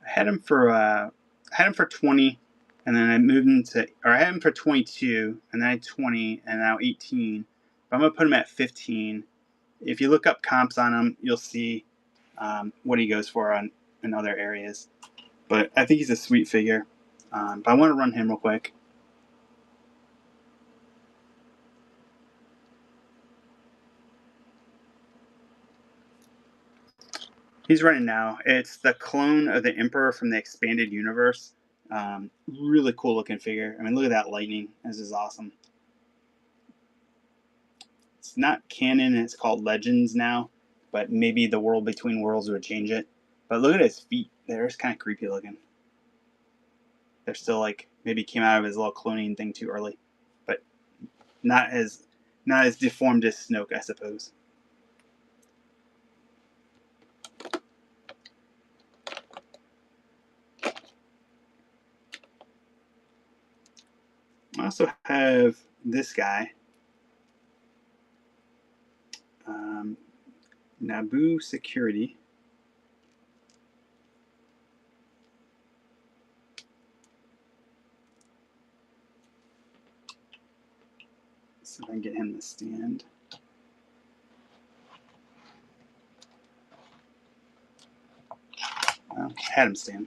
I had him for 20, and then I moved him to, or I had him for 22, and then I had 20, and now 18. But I'm gonna put him at 15. If you look up comps on him, you'll see what he goes for in other areas. But I think he's a sweet figure. But I want to run him real quick. He's running now. It's the clone of the Emperor from the expanded universe. Really cool looking figure. I mean, look at that lightning. This is awesome. It's not canon. It's called Legends now, but maybe the World Between Worlds would change it. But look at his feet. They're just kind of creepy looking. They're still like maybe came out of his little cloning thing too early, but not as deformed as Snoke, I suppose. I also have this guy, Naboo Security. See if I can get him to stand. Well, I had him stand.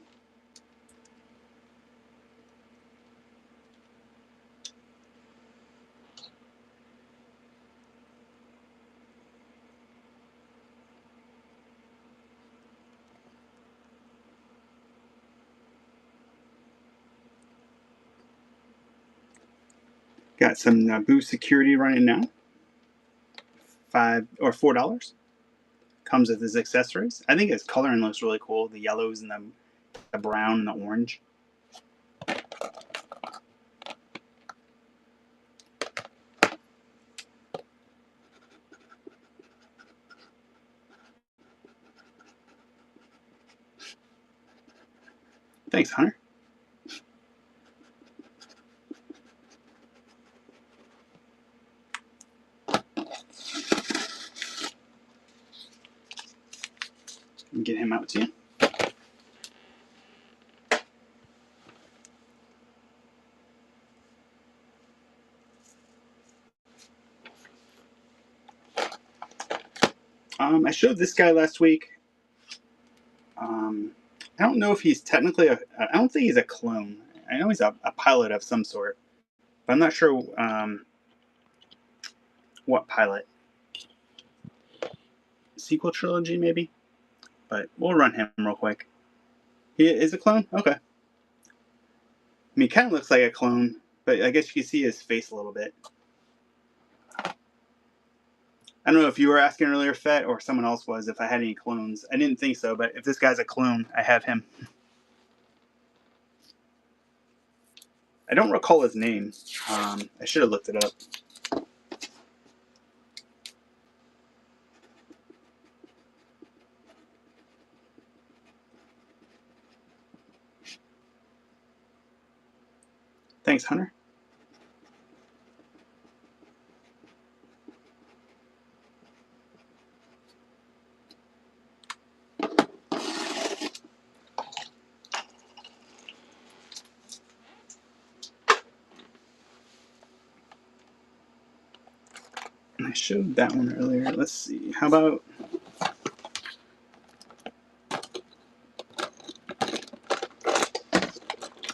Got some Naboo Security running now. $5 or $4. Comes with his accessories. I think his coloring looks really cool. The yellows and the brown and the orange. Thanks, Hunter. Get him out to you. I showed this guy last week. I don't know if he's technically I don't think he's a clone. I know he's a pilot of some sort, but I'm not sure what pilot. Sequel trilogy, maybe? But we'll run him real quick. He is a clone? Okay. I mean, he kind of looks like a clone, but I guess you can see his face a little bit. I don't know if you were asking earlier, Fett, or someone else was, if I had any clones. I didn't think so, but if this guy's a clone, I have him. I don't recall his name. I should have looked it up. Thanks, Hunter. I showed that one earlier. Let's see. How about...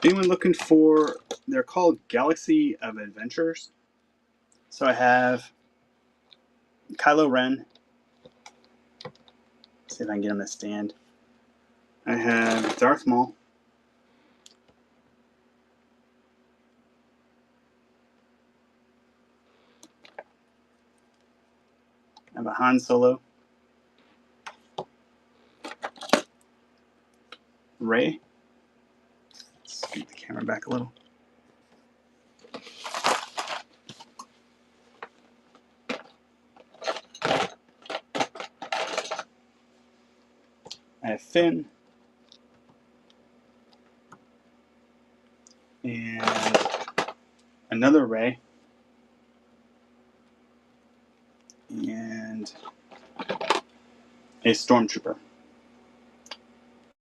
anyone looking for... they're called Galaxy of Adventures. So I have Kylo Ren. Let's see if I can get him to stand. I have Darth Maul. I have a Han Solo. Rey. Scoot the camera back a little. Finn. And another Rey. And a Stormtrooper.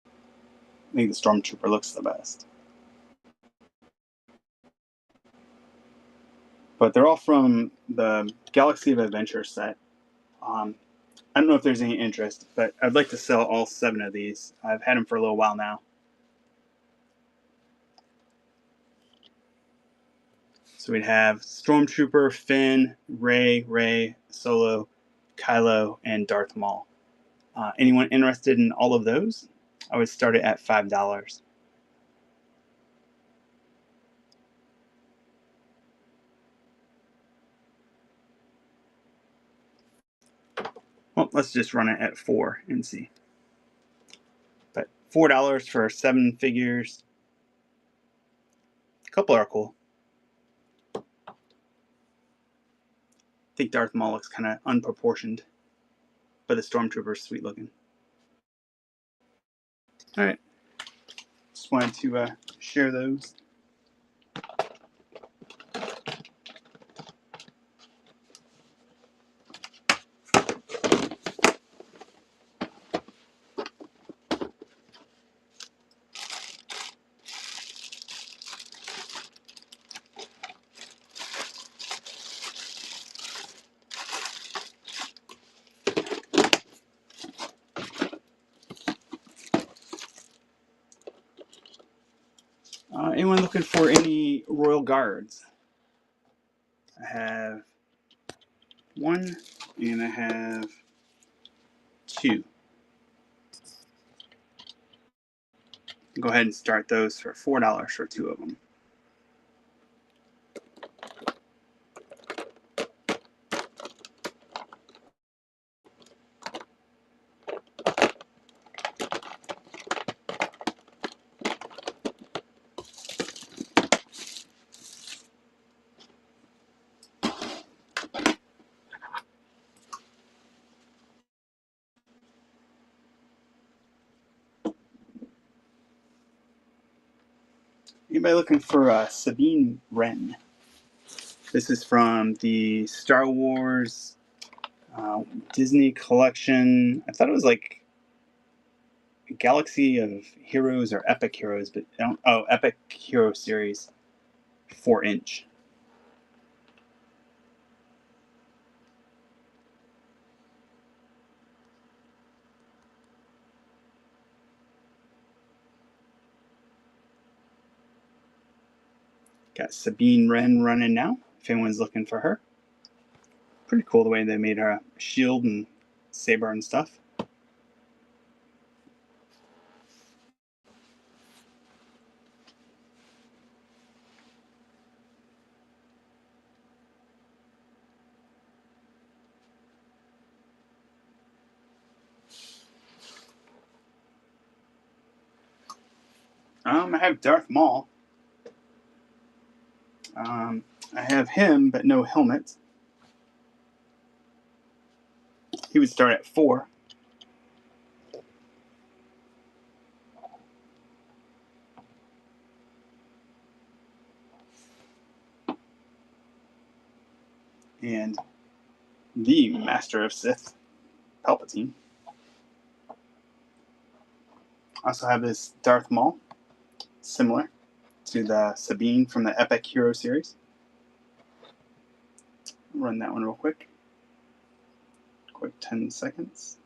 I think the Stormtrooper looks the best. But they're all from the Galaxy of Adventure set. I don't know if there's any interest, but I'd like to sell all 7 of these. I've had them for a little while now. So we'd have Stormtrooper, Finn, Rey, Solo, Kylo, and Darth Maul. Anyone interested in all of those? I would start it at $5. Well, let's just run it at 4 and see. But $4 for 7 figures. A couple are cool. I think Darth Maul looks kind of unproportioned, but the Stormtrooper's sweet looking. All right, just wanted to share those. Anyone looking for any Royal Guards? I have 1 and I have 2. Go ahead and start those for $4 for 2 of them. Anybody looking for Sabine Wren? This is from the Star Wars Disney collection. I thought it was like Galaxy of Heroes or Epic Heroes, but Epic Hero Series 4-inch. Got Sabine Wren running now, if anyone's looking for her. Pretty cool the way they made her shield and saber and stuff. I have Darth Maul. I have him, but no helmet. He would start at 4. And the Master of Sith, Palpatine. I also have this Darth Maul, similar to the Sabine from the Epic Hero series. Run that one real quick. Quick 10 seconds.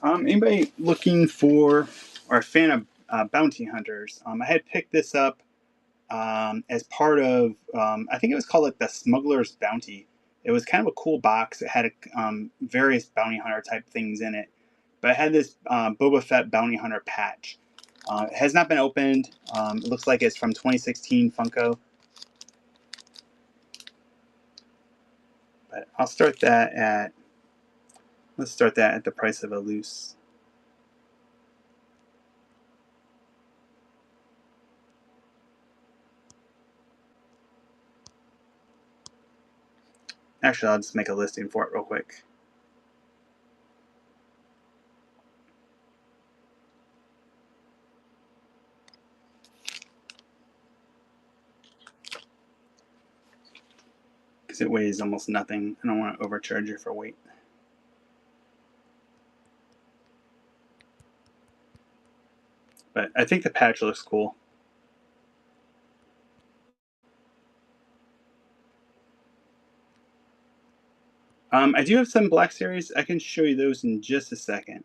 Anybody looking for or a fan of bounty hunters? I had picked this up as part of, I think it was called like the Smuggler's Bounty. It was kind of a cool box. It had various bounty hunter type things in it. But it had this Boba Fett bounty hunter patch. It has not been opened. It looks like it's from 2016 Funko. But I'll start that at, let's start that at the price of a loose. Actually, I'll just make a listing for it real quick. Because it weighs almost nothing. I don't want to overcharge it for weight. But I think the patch looks cool. I do have some Black Series. I can show you those in just a second.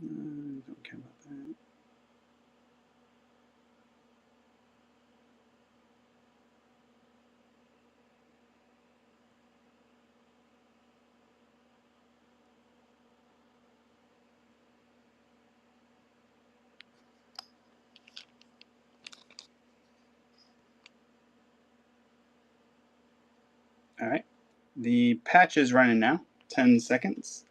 Don't care about that. All right. The patch is running now. 10 seconds.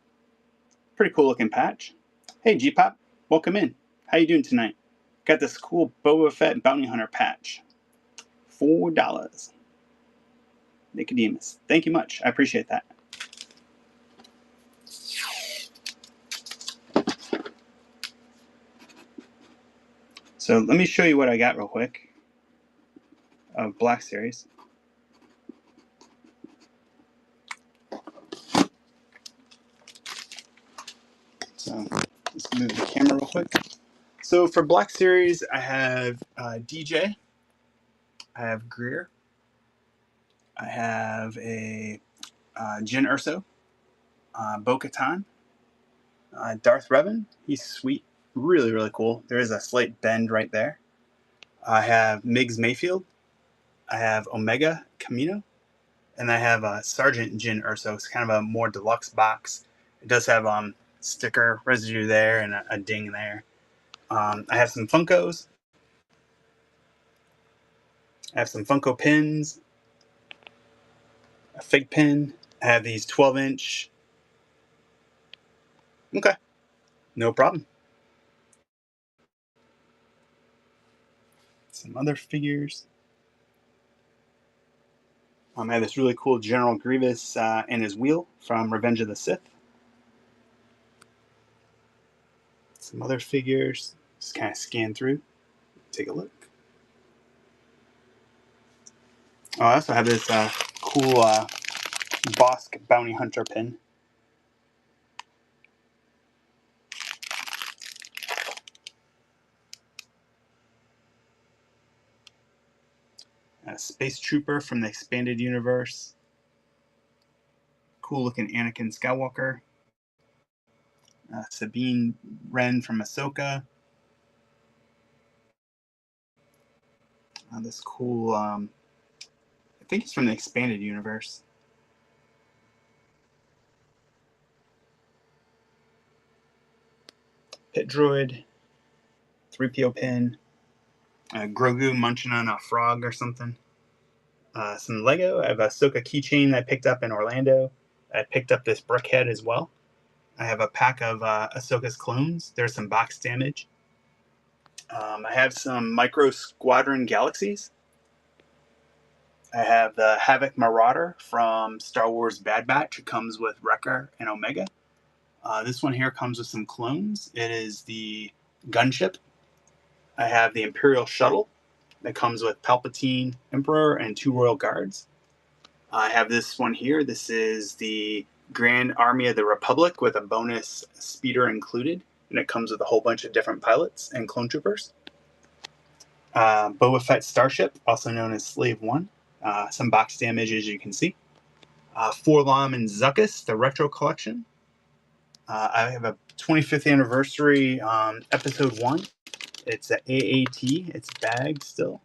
Pretty cool looking patch. Hey, G-Pop. Welcome in. How you doing tonight? Got this cool Boba Fett Bounty Hunter patch. $4. Nicodemus. Thank you much. I appreciate that. So let me show you what I got real quick of Black Series. So let's move the camera real quick. So for Black Series, I have DJ. I have Greer. I have a Jyn Erso. Bo-Katan. Darth Revan. He's sweet. Really, really cool. There is a slight bend right there. I have Migs Mayfield. I have Omega Camino. And I have Sergeant Jyn Erso. It's kind of a more deluxe box. It does have sticker residue there and a ding there. I have some Funkos. I have some Funko pins. A fig pin. I have these 12-inch. Okay. No problem. Some other figures. I have this really cool General Grievous and his wheel from Revenge of the Sith. Some other figures. Just kind of scan through. Take a look. Oh, I also have this cool Bosk Bounty Hunter pin. A Space Trooper from the Expanded Universe. Cool looking Anakin Skywalker. Sabine Wren from Ahsoka. This cool, I think it's from the Expanded Universe. Pit Droid. 3PO pin. Grogu munching on a frog or something. Some Lego. I have a Ahsoka keychain I picked up in Orlando. I picked up this Brickhead as well. I have a pack of Ahsoka's clones. There's some box damage. I have some Micro Squadron Galaxies. I have the Havoc Marauder from Star Wars Bad Batch. It comes with Wrecker and Omega. This one here comes with some clones. It is the gunship. I have the Imperial Shuttle that comes with Palpatine, Emperor, and 2 Royal Guards. I have this one here. This is the Grand Army of the Republic with a bonus speeder included, and it comes with a whole bunch of different pilots and clone troopers. Boba Fett Starship, also known as Slave 1. Some box damage, as you can see. Forlom and Zuckuss, the Retro Collection. I have a 25th anniversary Episode 1. It's an AAT. It's bagged still.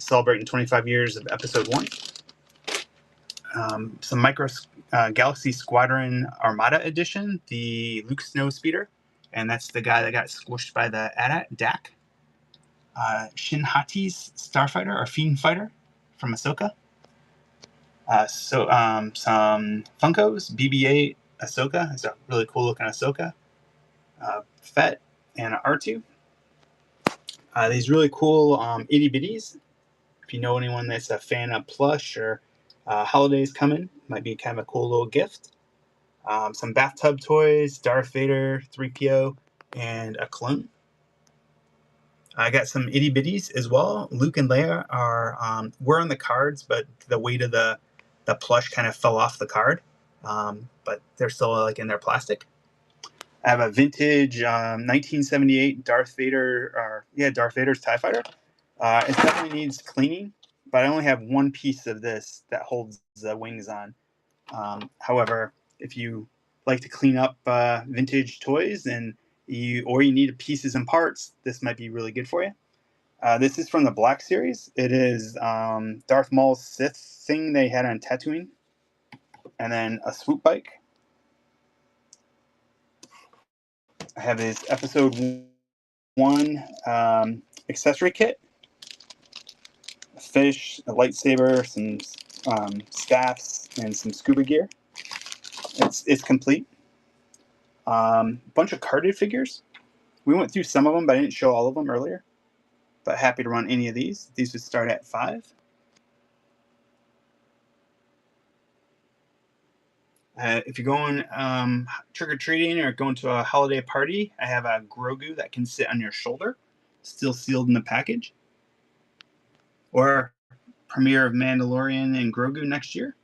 Celebrating 25 years of Episode 1. some Micro Galaxy Squadron Armada Edition, the Luke Snowspeeder, and that's the guy that got squished by the AT-AT, Dak. Shin Hati's Starfighter or Fiend Fighter from Ahsoka. Some Funkos, BB-8 Ahsoka. It's a really cool looking Ahsoka. Fett and R2. These really cool itty bitties. If you know anyone that's a fan of plush or holidays coming, might be kind of a cool little gift. Some bathtub toys, Darth Vader, 3PO, and a clone. I got some itty bitties as well. Luke and Leia were on the cards, but the weight of the plush kind of fell off the card. But they're still like in their plastic. I have a vintage 1978 Darth Vader's TIE Fighter. It definitely needs cleaning, but I only have one piece of this that holds the wings on. However, if you like to clean up vintage toys and you need pieces and parts, this might be really good for you. This is from the Black Series. It is Darth Maul's Sith thing they had on Tatooine, and then a swoop bike. I have this Episode 1 accessory kit. A fish, a lightsaber, some staffs, and some scuba gear. It's complete. Bunch of carded figures. We went through some of them, but I didn't show all of them earlier. But happy to run any of these. These would start at $5. If you're going trick-or-treating or going to a holiday party, I have a Grogu that can sit on your shoulder, still sealed in the package. Or premiere of Mandalorian and Grogu next year.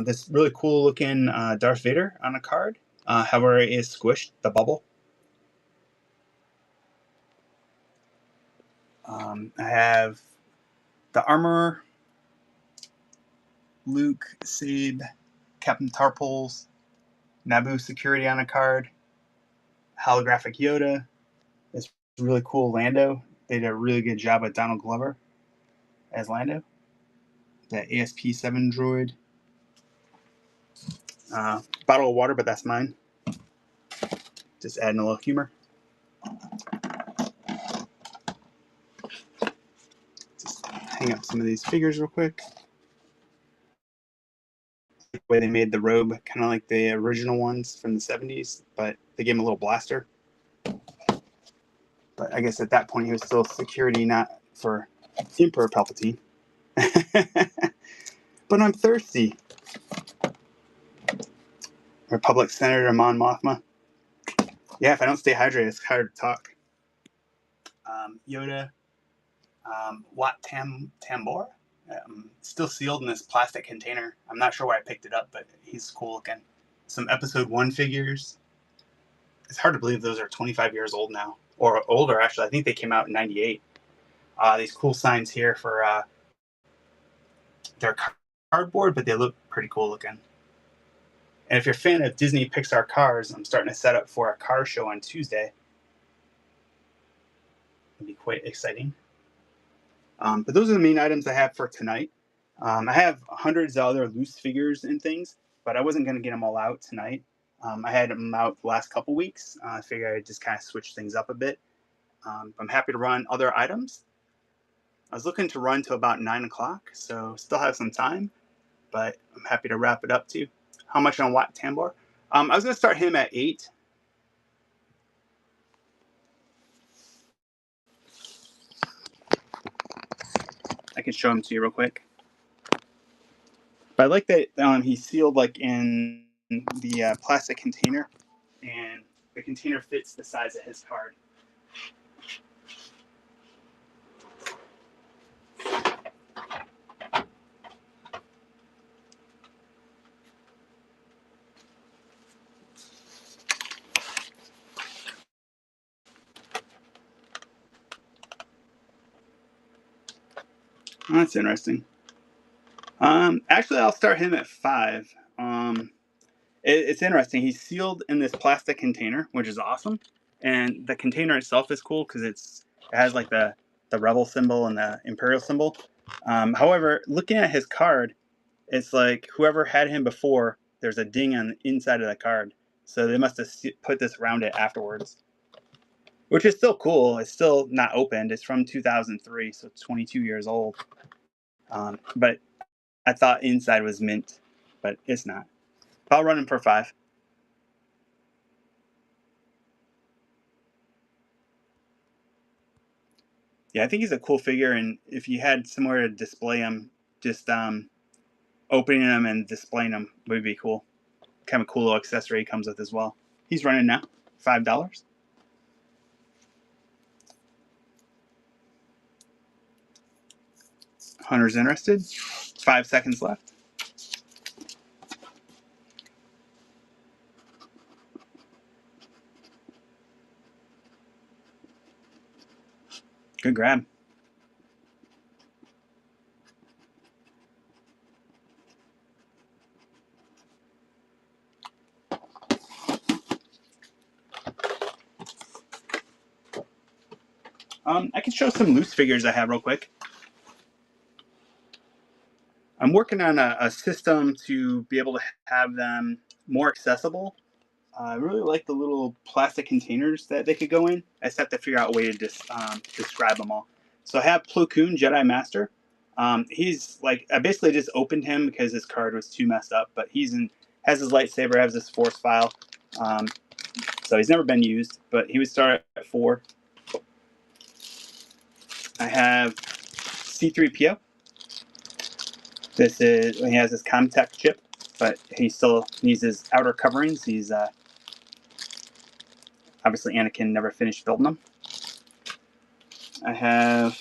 This really cool looking Darth Vader on a card. However, it is squished, the bubble. I have the Armorer, Luke, Sabe, Captain Tarpals, Naboo Security on a card, holographic Yoda. This really cool Lando. They did a really good job with Donald Glover as Lando. The ASP-7 droid. Bottle of water, but that's mine. Just adding a little humor. Just hang up some of these figures real quick. The way they made the robe, kind of like the original ones from the 70s, but they gave him a little blaster. But I guess at that point he was still security, not for Emperor Palpatine. But I'm thirsty. Republic Senator Mon Mothma. Yeah, if I don't stay hydrated, it's hard to talk. Yoda. Wat Tambor. Still sealed in this plastic container. I'm not sure where I picked it up, but he's cool looking. Some Episode 1 figures. It's hard to believe those are 25 years old now. Or older, actually. I think they came out in 98. These cool signs here for they're cardboard, but they look pretty cool looking. And if you're a fan of Disney Pixar cars, I'm starting to set up for a car show on Tuesday. It'll be quite exciting. But those are the main items I have for tonight. I have hundreds of other loose figures and things, but I wasn't going to get them all out tonight. I had them out the last couple weeks. I figured I'd just kind of switch things up a bit. I'm happy to run other items. I was looking to run to about 9 o'clock, so still have some time, but I'm happy to wrap it up too. How much on Wat Tambor? I was going to start him at 8. I can show him to you real quick. But I like that he's sealed like in the plastic container, and the container fits the size of his card. Oh, that's interesting. Actually, I'll start him at 5. It's interesting. He's sealed in this plastic container, which is awesome. And the container itself is cool because it has like the Rebel symbol and the Imperial symbol. However, looking at his card, It's like whoever had him before, there's a ding on the inside of the card. So they must have put this around it afterwards. Which is still cool. It's still not opened. It's from 2003, so it's 22 years old. But I thought inside was mint, but it's not. I'll run him for 5. Yeah, I think he's a cool figure, and if you had somewhere to display him, just opening him and displaying him would be cool. Kind of cool little accessory he comes with as well. He's running now, $5. Hunter's interested. 5 seconds left. Good grab. I can show some loose figures I have real quick. I'm working on a system to be able to have them more accessible. I really like the little plastic containers that they could go in. I just have to figure out a way to describe them all. So I have Plo Koon, Jedi Master. He's like, I basically just opened him because his card was too messed up, but has his lightsaber, has his force file. So he's never been used, but he would start at 4. I have C-3PO. He has his Comtech chip, but he still needs his outer coverings. He's obviously Anakin never finished building them. I have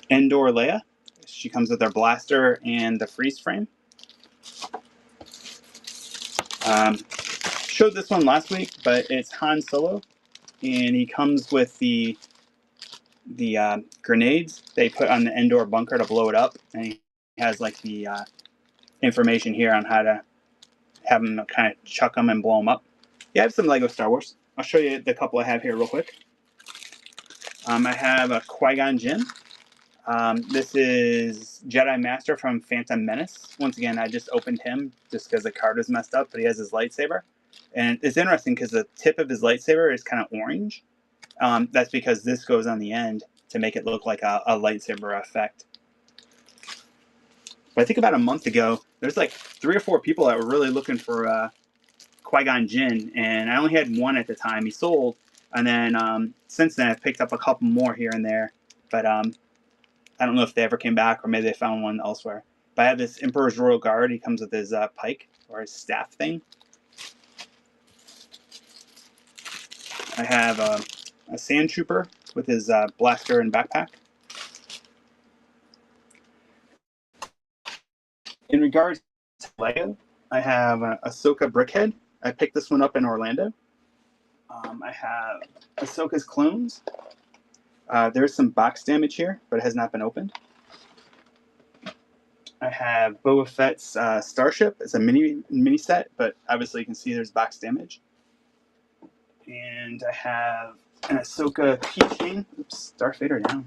Endor Leia. She comes with her blaster and the freeze frame. Showed this one last week, but it's Han Solo, and he comes with the grenades they put on the Endor bunker to blow it up, and he has like the information here on how to have him kind of chuck them and blow them up. Yeah, I have some Lego Star Wars. I'll show you the couple I have here real quick. I have a Qui-Gon Jinn. This is Jedi Master from Phantom Menace. Once again, I just opened him just because the card is messed up, but he has his lightsaber. And it's interesting because the tip of his lightsaber is kind of orange. That's because this goes on the end to make it look like a lightsaber effect. But I think about a month ago, there's like 3 or 4 people that were really looking for Qui-Gon Jinn, and I only had one at the time. He sold, and then since then I've picked up a couple more here and there. But I don't know if they ever came back or maybe they found one elsewhere. But I have this Emperor's Royal Guard. He comes with his pike or his staff thing. I have a Sand Trooper with his blaster and backpack. In regards to Lego, I have Ahsoka Brickhead. I picked this one up in Orlando. I have Ahsoka's clones. There's some box damage here, but it has not been opened. I have Boba Fett's Starship. It's a mini set, but obviously you can see there's box damage. And I have an Ahsoka keychain. Oops, Darth Vader down.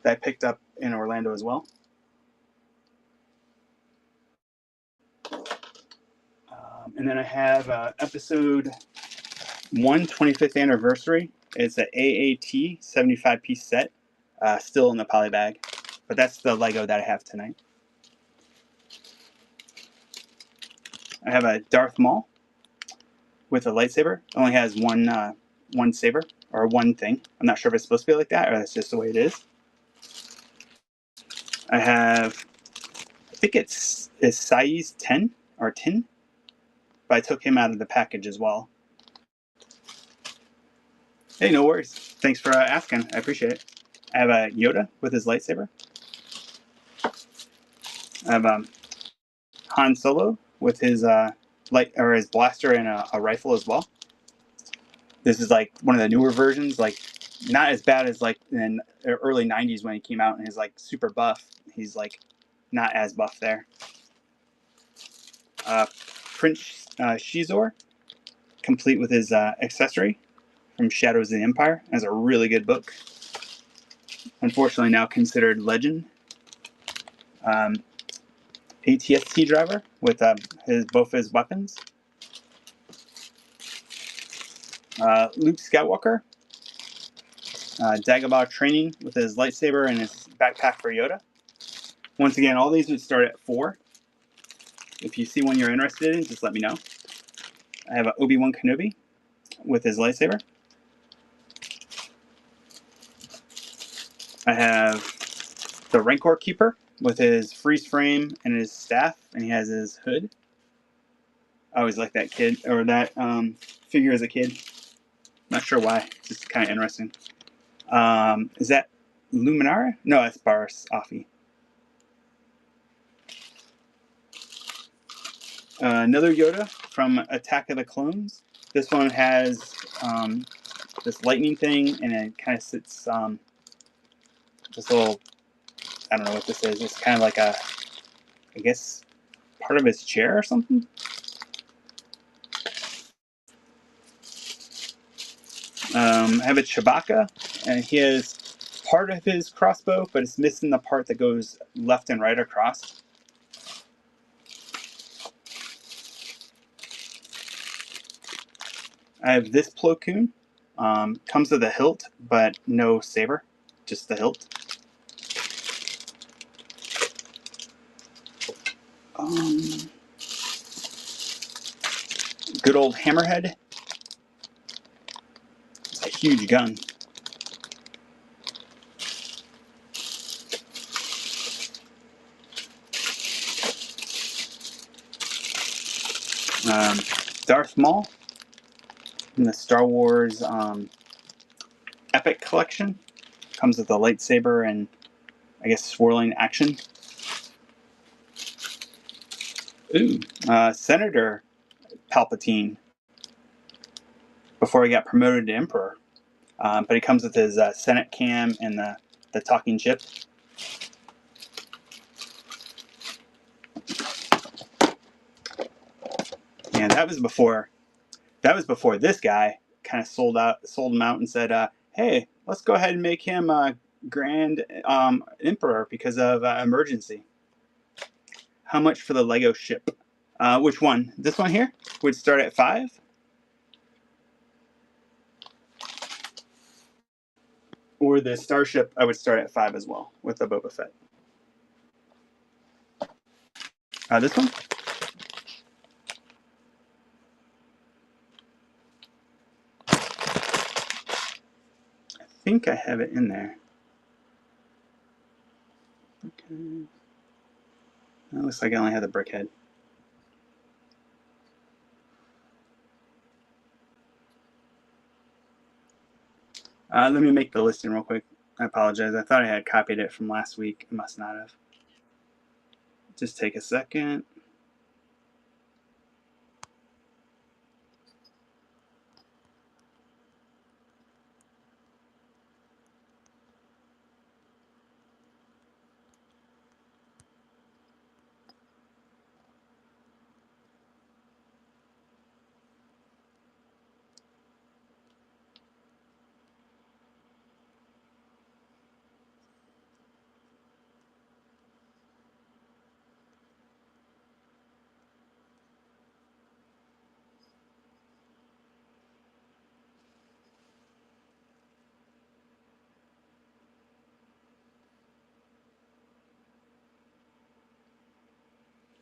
That I picked up in Orlando as well. And then I have Episode 1 25th Anniversary. It's an AAT 75-piece set, still in the poly bag. But that's the Lego that I have tonight. I have a Darth Maul with a lightsaber. It only has one saber, or one thing. I'm not sure if it's supposed to be like that, or that's just the way it is. I have, I think it's size 10 or 10, but I took him out of the package as well. Hey, no worries. Thanks for asking. I appreciate it. I have a Yoda with his lightsaber. I have Han Solo with his his blaster and a rifle as well. This is like one of the newer versions, like not as bad as like in the early 90s when he came out and he's like super buff. He's like not as buff there. Prince Shizor, complete with his accessory from Shadows of the Empire. That's a really good book. Unfortunately now considered legend. ATST driver with both his weapons. Luke Skywalker. Dagobah training with his lightsaber and his backpack for Yoda. Once again, all these would start at 4. If you see one you're interested in, just let me know. I have an Obi-Wan Kenobi with his lightsaber. I have the Rancor Keeper with his freeze frame and his staff, and he has his hood. I always liked that kid, or that figure as a kid. Not sure why, just kind of interesting. Is that Luminara? No, that's Barriss Offee. Another Yoda from Attack of the Clones. This one has this lightning thing, and it kind of sits this little, I don't know what this is. It's kind of like a, I guess, part of his chair or something. I have a Chewbacca, and he has part of his crossbow, but it's missing the part that goes left and right across. I have this Plo Koon. Comes with a hilt, but no saber, just the hilt. Good old Hammerhead. It's a huge gun. Darth Maul in the Star Wars Epic Collection. Comes with a lightsaber and, I guess, swirling action. Ooh, Senator Palpatine before he got promoted to Emperor. But he comes with his Senate cam and the talking chip. And that was before this guy kind of sold him out and said, hey, let's go ahead and make him Grand Emperor because of emergency. How much for the Lego ship? Which one? This one here would start at 5. Or the Starship, I would start at 5 as well with the Boba Fett. This one? I think I have it in there. Okay. That looks like I only have the brick head. Let me make the listing real quick. I apologize. I thought I had copied it from last week. I must not have. Just take a second.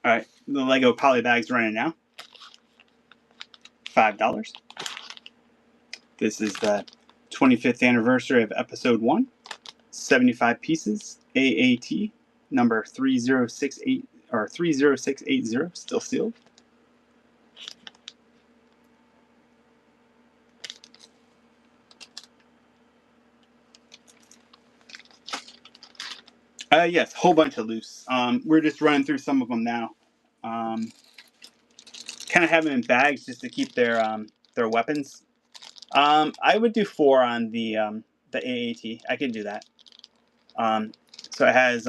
All right, the Lego poly bag's running now. $5. This is the 25th anniversary of Episode 1. 75 pieces. AAT number 30680 or 30680, still sealed. Yes, whole bunch of loose. We're just running through some of them now. Kind of have them in bags just to keep their weapons. I would do 4 on the AAT. I can do that. So it has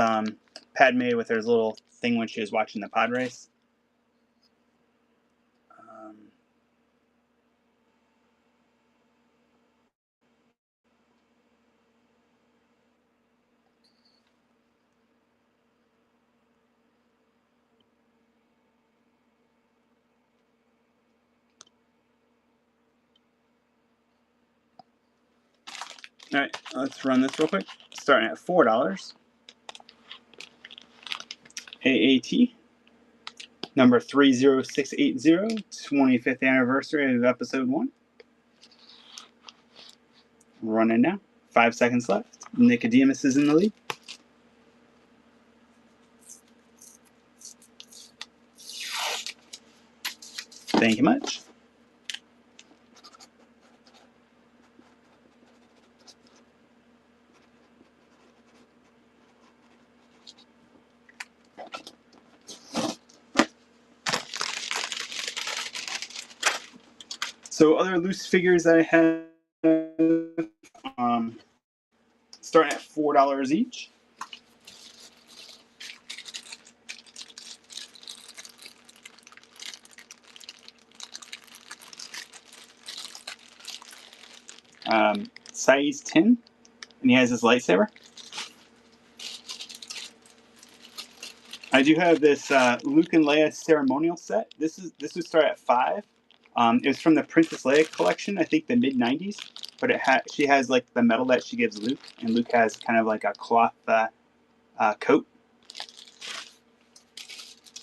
Padme with her little thing when she was watching the pod race. All right, let's run this real quick. Starting at $4. AAT number 30680, 25th anniversary of episode 1. Running now. 5 seconds left. Nicodemus is in the lead. Thank you much. So other loose figures that I have, starting at $4 each. Size 10, and he has his lightsaber. I do have this Luke and Leia ceremonial set. This would start at $5. It was from the Princess Leia collection, I think the mid '90s. But she has like the medal that she gives Luke, and Luke has kind of like a cloth coat.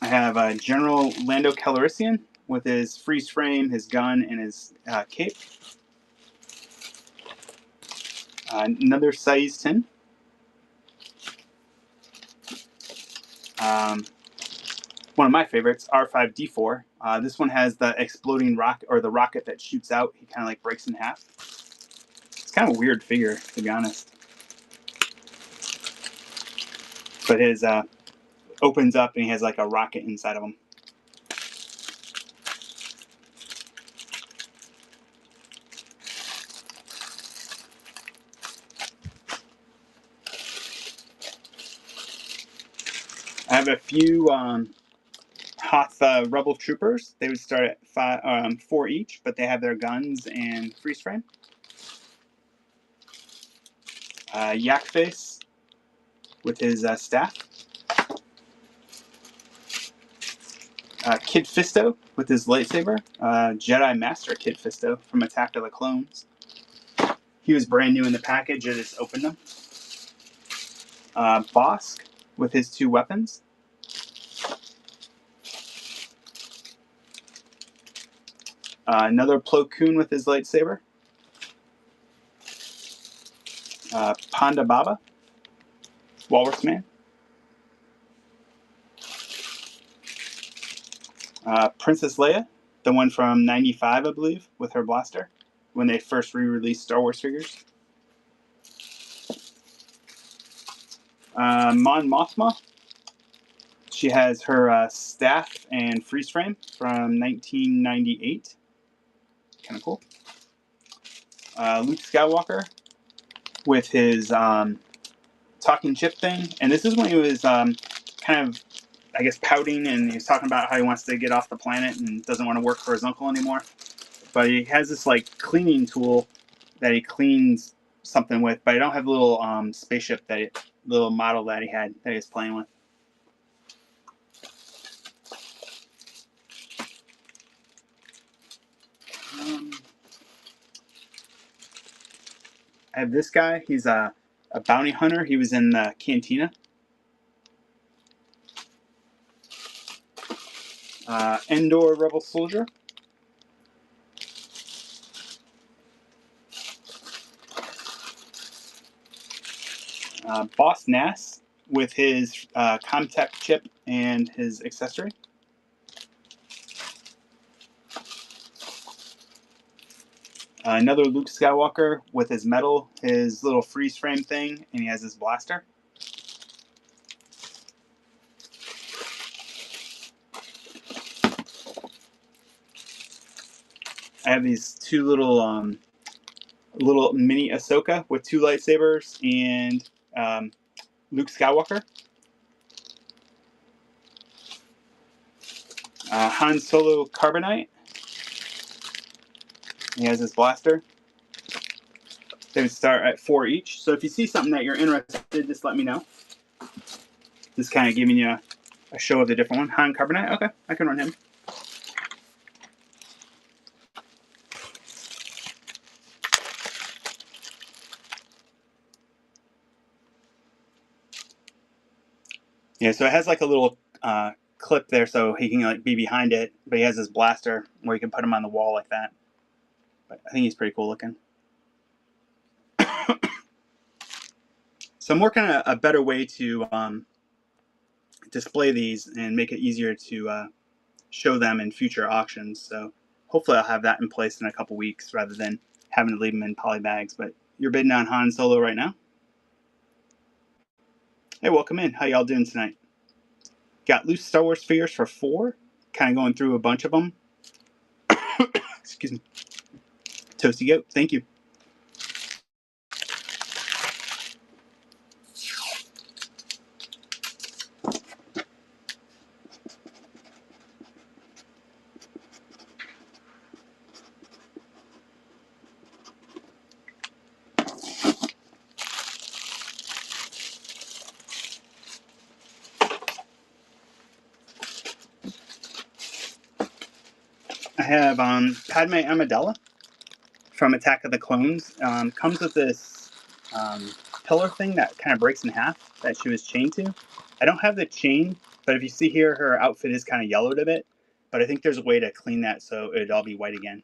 I have General Lando Calrissian with his freeze frame, his gun, and his cape. Another size 10. One of my favorites, R2-D2. This one has the exploding rocket, or the rocket that shoots out. He kind of like breaks in half. It's kind of a weird figure, to be honest. But his opens up and he has like a rocket inside of him. I have a few Hoth Rebel Troopers. They would start at $4 each, but they have their guns and freeze frame. Yak Face with his staff. Kid Fisto with his lightsaber. Jedi Master Kid Fisto from Attack of the Clones. He was brand new in the package. I just opened them. Bosk with his 2 weapons. Another Plo Koon with his lightsaber. Ponda Baba, Walrus Man. Princess Leia, the one from '95, I believe, with her blaster, when they first re-released Star Wars figures. Mon Mothma. She has her staff and freeze frame from 1998. Kind of cool. Luke Skywalker with his talking chip thing. And this is when he was kind of, I guess, pouting, and he was talking about how he wants to get off the planet and doesn't want to work for his uncle anymore. But he has this like cleaning tool that he cleans something with. But I don't have the little spaceship, little model that he had that he was playing with. I have this guy. He's a bounty hunter. He was in the Cantina. Endor Rebel Soldier. Boss Nass with his Comtech chip and his accessory. Another Luke Skywalker with his medal, his little freeze frame thing, and he has his blaster. I have these 2 little mini Ahsoka with 2 lightsabers and Luke Skywalker. Han Solo Carbonite. He has his blaster. They would start at $4 each. So if you see something that you're interested, just let me know. Just kind of giving you a show of the different one. Han Carbonite. Okay, I can run him. Yeah, so it has like a little clip there so he can like be behind it, but he has this blaster where you can put him on the wall like that. But I think he's pretty cool looking. So I'm working on a better way to display these and make it easier to show them in future auctions. So hopefully I'll have that in place in a couple weeks rather than having to leave them in poly bags. But you're bidding on Han Solo right now? Hey, welcome in. How y'all doing tonight? Got loose Star Wars figures for $4. Kind of going through a bunch of them. Excuse me. Toasty Goat, thank you. I have Padme Amidala from Attack of the Clones. Comes with this pillar thing that kind of breaks in half that she was chained to. I don't have the chain, but if you see here, her outfit is kind of yellowed a bit. But I think there's a way to clean that so it'd all be white again.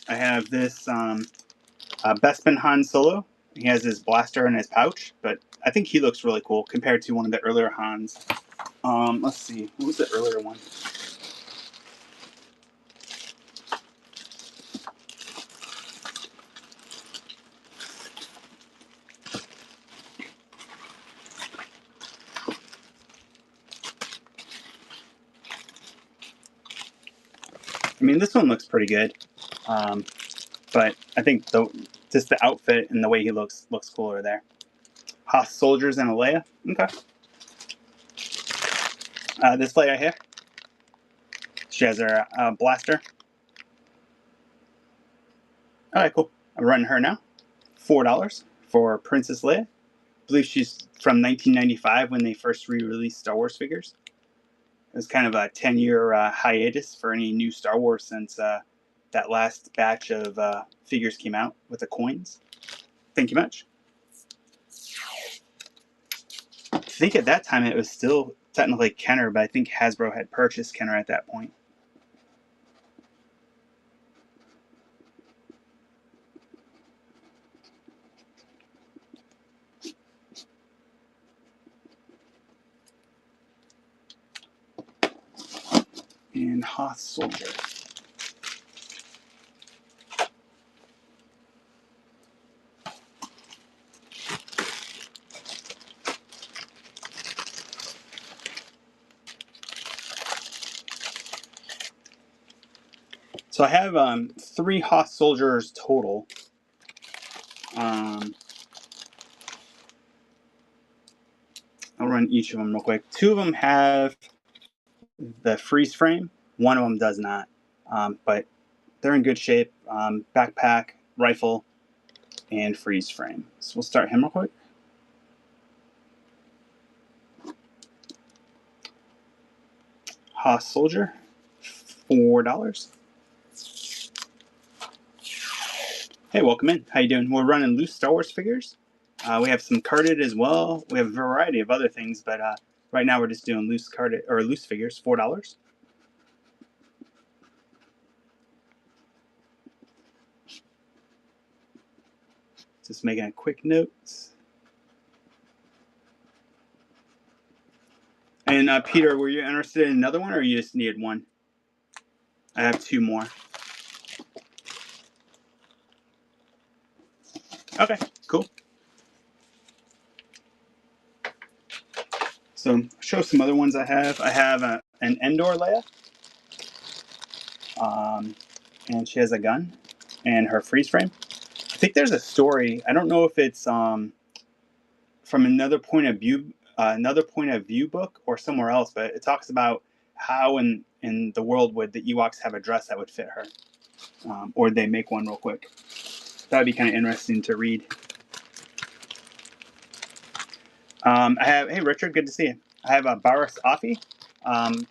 I have this Bespin Han Solo. He has his blaster in his pouch, but I think he looks really cool compared to one of the earlier Hans. Let's see, what was the earlier one? I mean, this one looks pretty good, but I think just the outfit and the way he looks cooler there. Hoth soldiers and a Leia. Okay. This Leia here, she has her blaster. All right, cool. I'm running her now. $4 for Princess Leia. I believe she's from 1995 when they first re-released Star Wars figures. It was kind of a 10-year hiatus for any new Star Wars since that last batch of figures came out with the coins. Thank you much. I think at that time it was still technically Kenner, but I think Hasbro had purchased Kenner at that point. And Hoth Soldier. So I have 3 Hoth Soldiers total. I'll run each of them real quick. 2 of them have the freeze frame. 1 of them does not, but they're in good shape. Backpack, rifle, and freeze frame. So we'll start him real quick. Hoth Soldier, $4. Hey, welcome in. How you doing? We're running loose Star Wars figures. We have some carded as well. We have a variety of other things, but right now we're just doing loose carded or loose figures, $4. Just making a quick note. And Peter, were you interested in another one, or you just needed one? I have 2 more. Okay, cool. So show some other ones I have. I have an Endor Leia, and she has a gun and her freeze frame. I think there's a story. I don't know if it's from another point of view book or somewhere else, but it talks about how in the world would the Ewoks have a dress that would fit her, or they make one real quick. That would be kind of interesting to read. I have, hey Richard, good to see you. I have a Barriss Offee.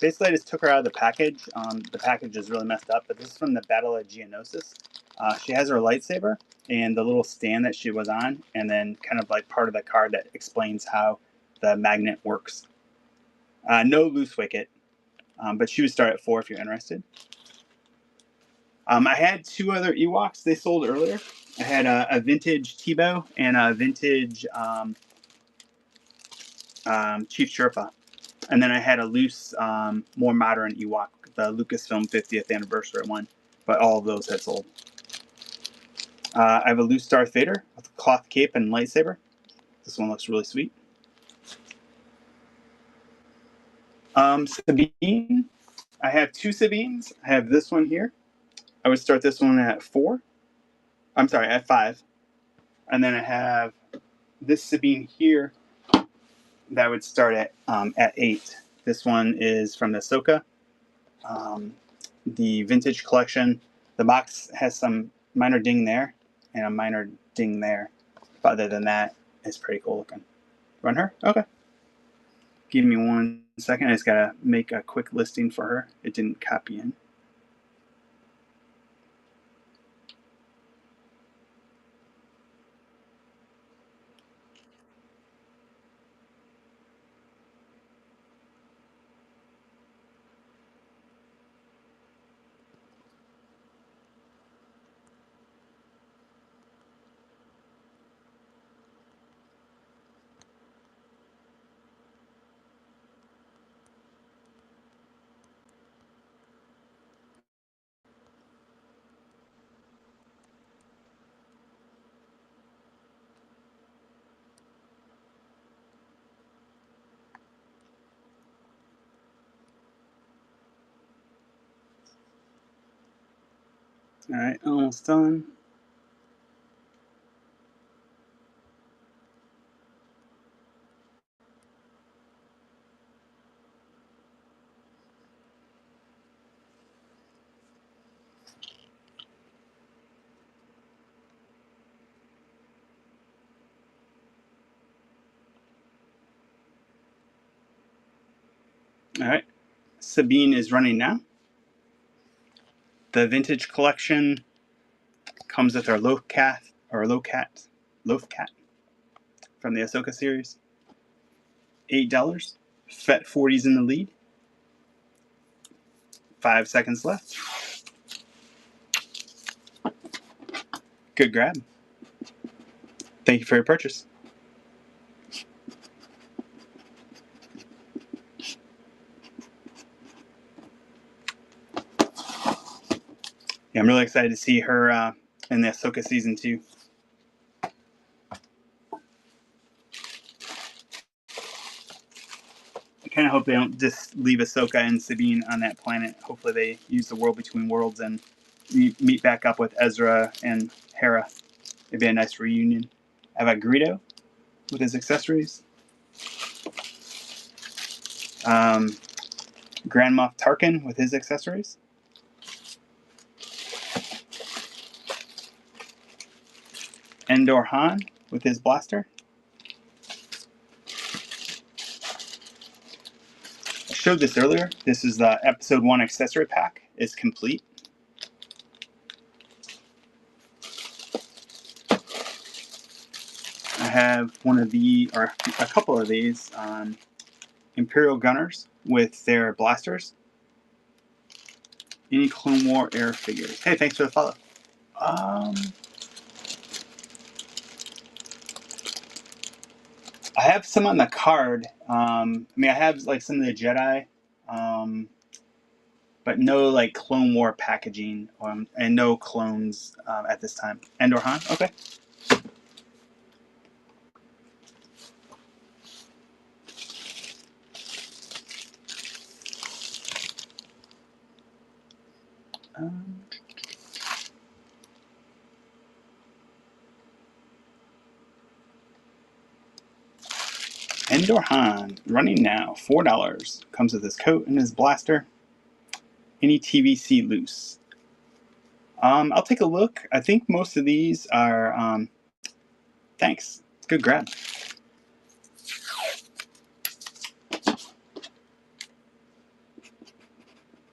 Basically, I just took her out of the package. The package is really messed up, but this is from the Battle of Geonosis. She has her lightsaber and the little stand that she was on, and then kind of like part of the card that explains how the magnet works. No loose wicket, but she would start at 4 if you're interested. I had 2 other Ewoks they sold earlier. I had a vintage Tebow and a vintage Chief Sherpa. And then I had a loose, more modern Ewok, the Lucasfilm 50th anniversary one. But all of those had sold. I have a loose Darth Vader with a cloth cape and lightsaber. This one looks really sweet. Sabine. I have 2 Sabines. I have this one here. I would start this one at 4. I'm sorry, at 5. And then I have this Sabine here that would start at 8. This one is from the Ahsoka, the vintage collection. The box has some minor ding there and a minor ding there. But other than that, it's pretty cool looking. Run her? Okay. Give me 1 second. I just gotta make a quick listing for her. It didn't copy in. All right, almost done. All right, Sabine is running now. The vintage collection comes with our Loaf Cat from the Ahsoka series. $8. Fet 40's in the lead. 5 seconds left. Good grab. Thank you for your purchase. Yeah, I'm really excited to see her in the Ahsoka season 2. I kind of hope they don't just leave Ahsoka and Sabine on that planet. Hopefully they use the world between worlds and meet back up with Ezra and Hera. It'd be a nice reunion. I have a Greedo with his accessories. Grand Moff Tarkin with his accessories. Endor Han with his blaster. I showed this earlier. This is the Episode 1 accessory pack. It's complete. I have one of the, or a couple of these Imperial Gunners with their blasters. Any Clone War air figures. Hey, thanks for the follow. I have some on the card. I mean, I have like some of the Jedi, but no like Clone War packaging, and no clones at this time. Endor Han, okay. Endor Han, running now, $4. Comes with his coat and his blaster. Any TVC loose? I'll take a look. I think most of these are. Thanks. Good grab.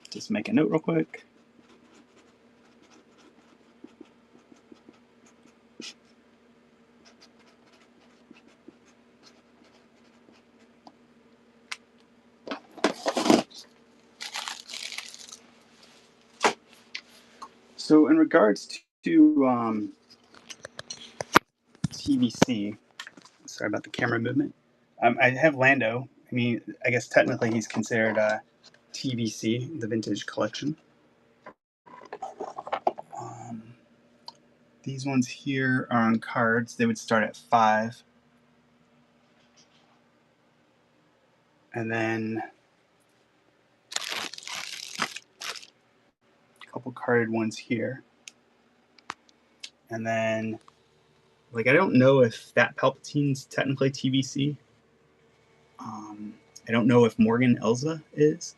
Just make a note real quick. So in regards to TVC, sorry about the camera movement. I have Lando. I mean, I guess technically he's considered TVC, the Vintage Collection. These ones here are on cards. They would start at 5. And then a couple carded ones here. And then, like, I don't know if that Palpatine's technically TVC. I don't know if Morgan Elsa is.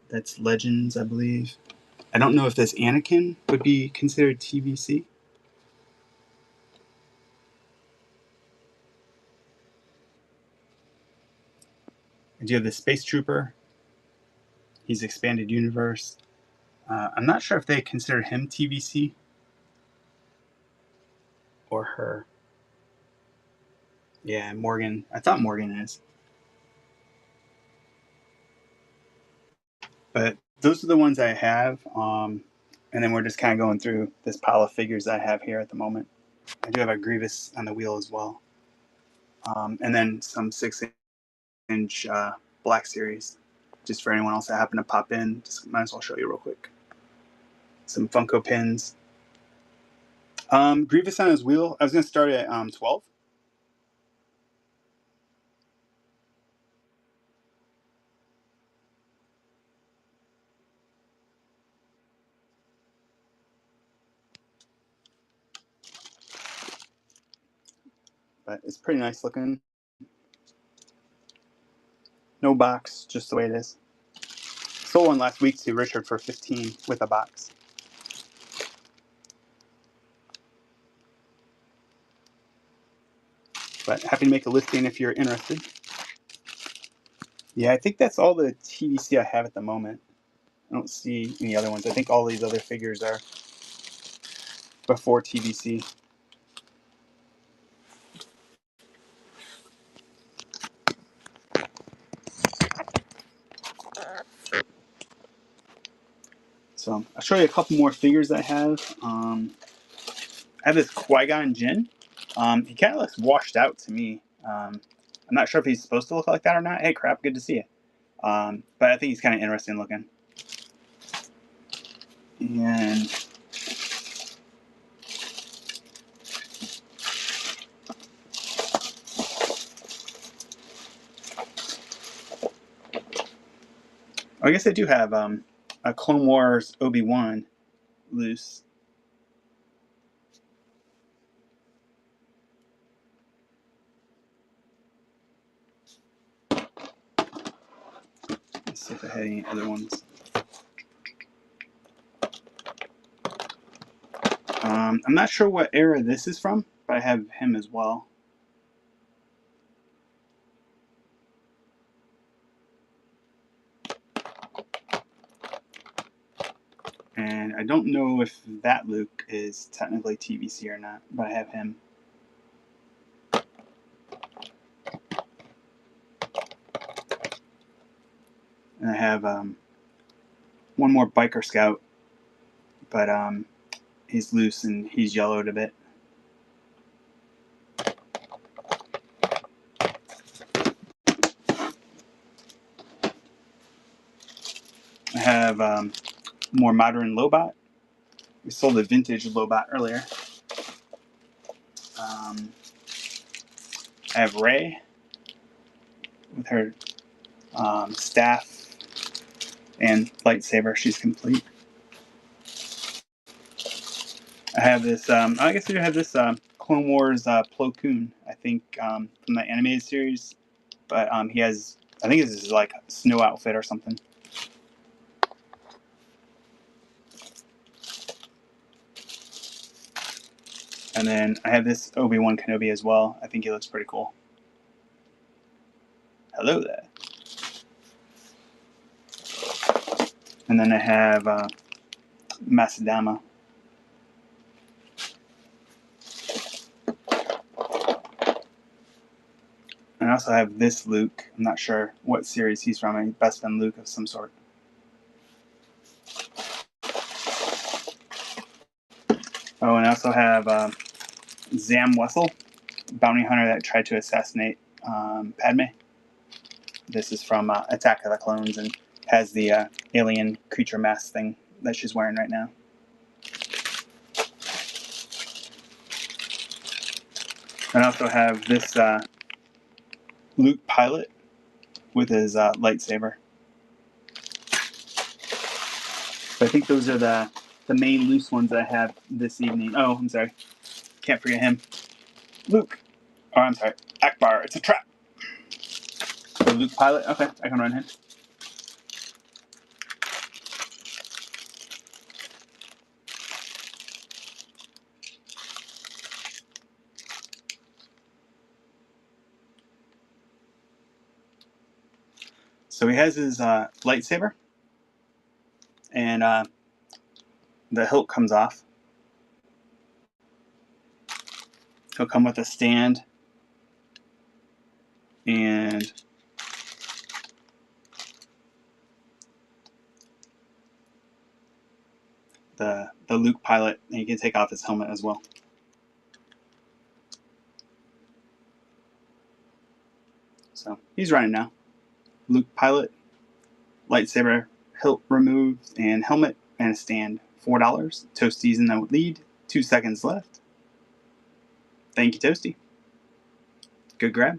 That's Legends, I believe. I don't know if this Anakin would be considered TVC. I do have the Space Trooper. He's Expanded Universe. I'm not sure if they consider him TVC or her. Yeah, Morgan. I thought Morgan is. But those are the ones I have. And then we're just kind of going through this pile of figures I have here at the moment. I do have a Grievous on the wheel as well. And then some 6-inch Black Series. Just for anyone else that happened to pop in, just might as well show you real quick. Some Funko pins. Grievous on his wheel. I was going to start at 12. But it's pretty nice looking. No box, just the way it is. Sold one last week to Richard for 15 with a box. But happy to make a listing if you're interested. Yeah, I think that's all the TVC I have at the moment. I don't see any other ones. I think all these other figures are before TVC. So I'll show you a couple more figures I have. I have this Qui-Gon Jinn. He kind of looks washed out to me. I'm not sure if he's supposed to look like that or not. Hey, crap, good to see you. But I think he's kind of interesting looking. And I guess I do have a Clone Wars Obi-Wan loose. Let's see if I had any other ones. I'm not sure what era this is from, but I have him as well. And I don't know if that Luke is technically TVC or not, but I have him. And I have one more Biker Scout, but he's loose and he's yellowed a bit. I have more modern Lobot. We sold a vintage Lobot earlier. I have Rey with her staff and lightsaber. She's complete. I have this. I guess I do have this Clone Wars Plo Koon. I think from the animated series, but he has. I think this is like a snow outfit or something. And then I have this Obi-Wan Kenobi as well. I think he looks pretty cool. Hello there. And then I have Macedama. And I also have this Luke. I'm not sure what series he's from. I think Best Friend Luke of some sort. also have Zam Wessel, bounty hunter that tried to assassinate Padme. This is from Attack of the Clones and has the alien creature mask thing that she's wearing right now. I also have this Luke pilot with his lightsaber. So I think those are the main loose ones I have this evening. Oh, I'm sorry. Can't forget him. Luke. Oh, I'm sorry. Akbar. It's a trap. The Luke pilot. Okay, I can run him. So he has his lightsaber, and the hilt comes off. He'll come with a stand and the Luke pilot, and he can take off his helmet as well. So he's running now. Luke pilot, lightsaber, hilt removed, and helmet and a stand. $4. Toasty's in the lead. 2 seconds left. Thank you, Toasty. Good grab.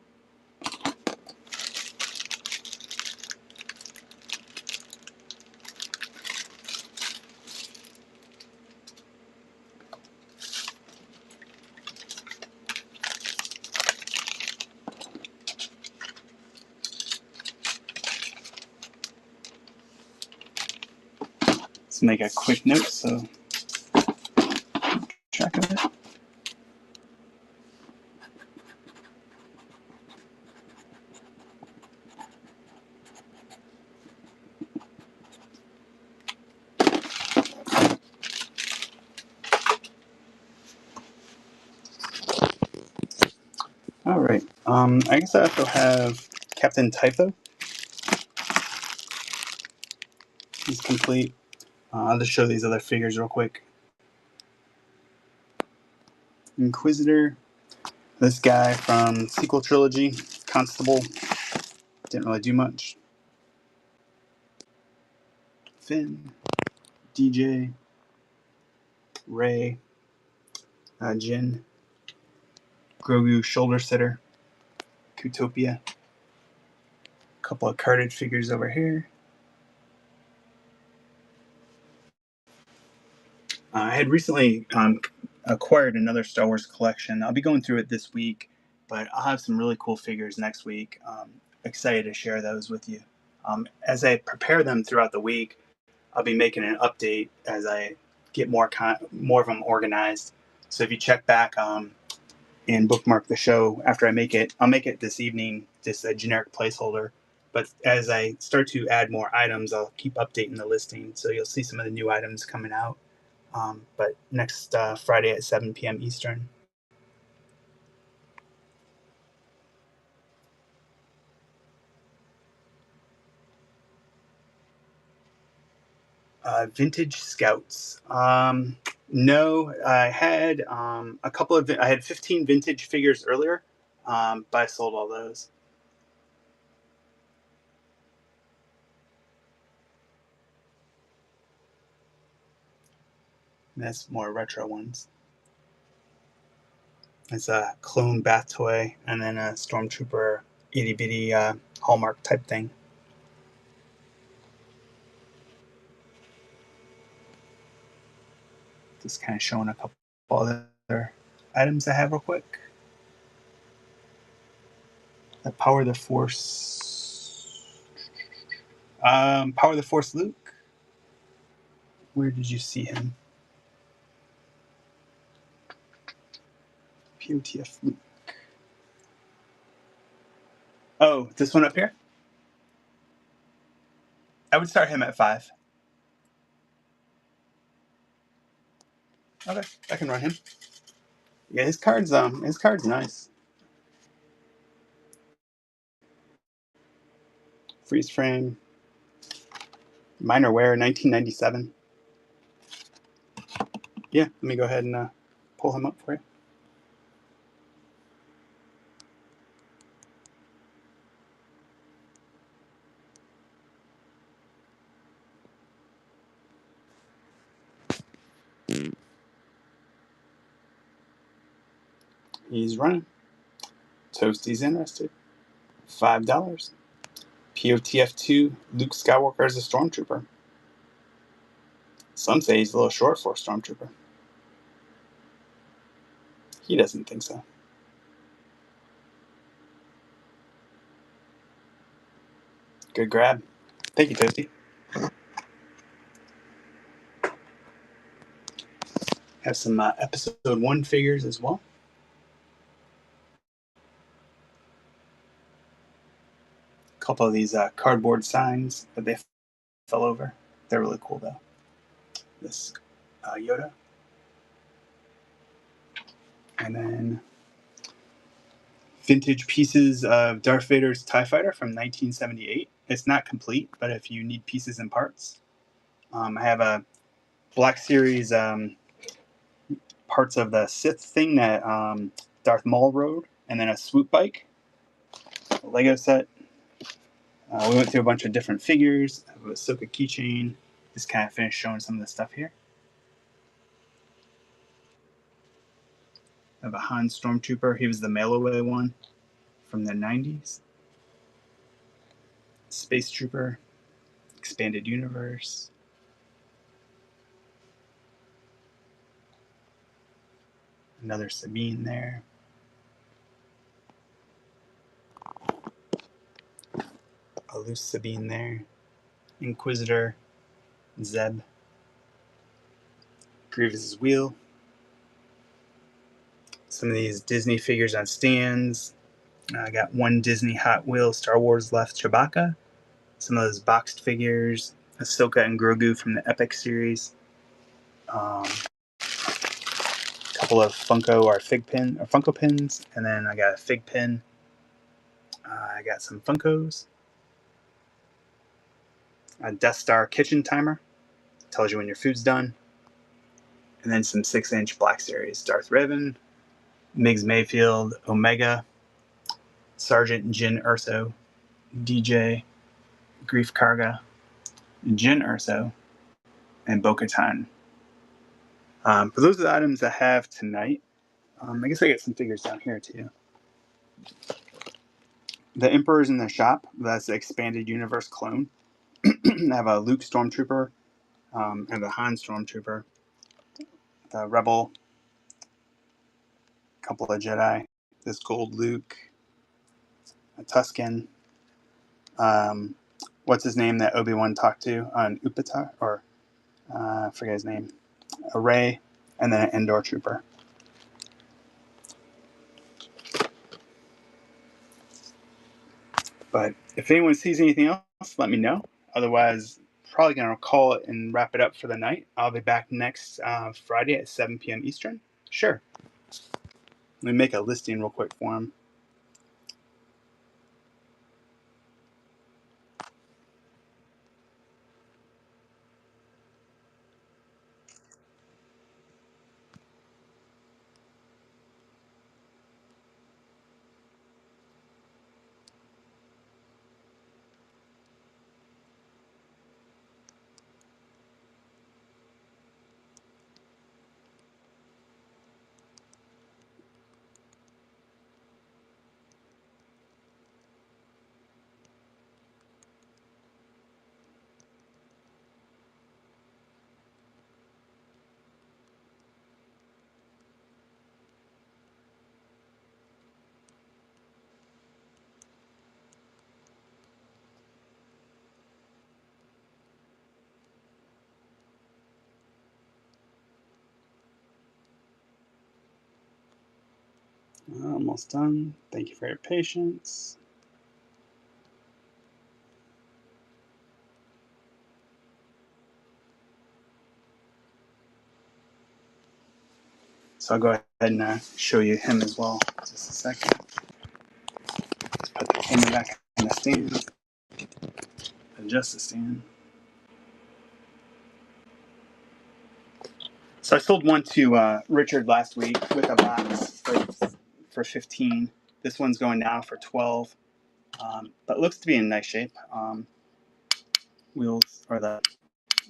Let's make a quick note so track of it. All right. I guess I also have Captain Typho. He's complete. I'll just show these other figures real quick. Inquisitor. This guy from sequel trilogy. Constable. Didn't really do much. Finn. DJ. Rey. Jin. Grogu shoulder sitter. Kutopia. A couple of carded figures over here. I had recently acquired another Star Wars collection. I'll be going through it this week, but I'll have some really cool figures next week. Excited to share those with you. As I prepare them throughout the week, I'll be making an update as I get more of them organized. So if you check back and bookmark the show after I make it, I'll make it this evening, just a generic placeholder. But as I start to add more items, I'll keep updating the listing. So you'll see some of the new items coming out. But next Friday at 7 p.m. Eastern. Vintage Scouts. No, I had a couple of. I had 15 vintage figures earlier, but I sold all those. That's more retro ones. It's a clone bath toy and then a Stormtrooper itty bitty Hallmark type thing. Just kind of showing a couple other items I have real quick. The Power of the Force. Power of the Force Luke. Where did you see him? POTF Luke. Oh, this one up here? I would start him at 5. Okay, I can run him. Yeah, his card's nice. Freeze frame. Minor wear, 1997. Yeah, let me go ahead and pull him up for you. He's running. Toasty's interested. $5. POTF2, Luke Skywalker as a Stormtrooper. Some say he's a little short for a Stormtrooper. He doesn't think so. Good grab. Thank you, Toasty. Have some episode 1 figures as well. A couple of these cardboard signs that they fell over. They're really cool though. This Yoda. And then vintage pieces of Darth Vader's TIE Fighter from 1978. It's not complete, but if you need pieces and parts, I have a Black Series parts of the Sith thing that Darth Maul rode, and then a swoop bike, a Lego set. We went through a bunch of different figures. I have a Ahsoka keychain. Just kind of finished showing some of the stuff here. I have a Han Stormtrooper. He was the mail-away one from the 90s. Space Trooper. Expanded Universe. Another Sabine there. A loose Sabine there. Inquisitor. Zeb. Grievous's wheel. Some of these Disney figures on stands. I got one Disney Hot Wheels Star Wars left Chewbacca. Some of those boxed figures. Ahsoka and Grogu from the Epic series. A couple of Funko pins, and then I got a fig pin. I got some Funkos. A Death Star kitchen timer. Tells you when your food's done. And then some 6-inch Black Series. Darth Revan, Migs Mayfield, Omega, Sergeant Jyn Erso, DJ, Grief Karga, Jyn Erso, and Bo-Katan. But those are the items I have tonight. I guess I got some figures down here too. The Emperor's in the shop. That's the Expanded Universe clone. I have a Luke Stormtrooper. I have a Han Stormtrooper. The Rebel. A couple of Jedi. This gold Luke. A Tusken. What's his name that Obi-Wan talked to on Upata? Or I forget his name. A Rey. And then an Endor Trooper. But if anyone sees anything else, let me know. Otherwise, probably going to call it and wrap it up for the night. I'll be back next Friday at 7 p.m. Eastern. Sure. Let me make a listing real quick for him. Almost done. Thank you for your patience. So I'll go ahead and show you him as well. Just a second. Let's put the camera back in the stand. Adjust the stand. So I sold one to Richard last week with a box for 15. This one's going now for 12. But it looks to be in nice shape. Wheels or the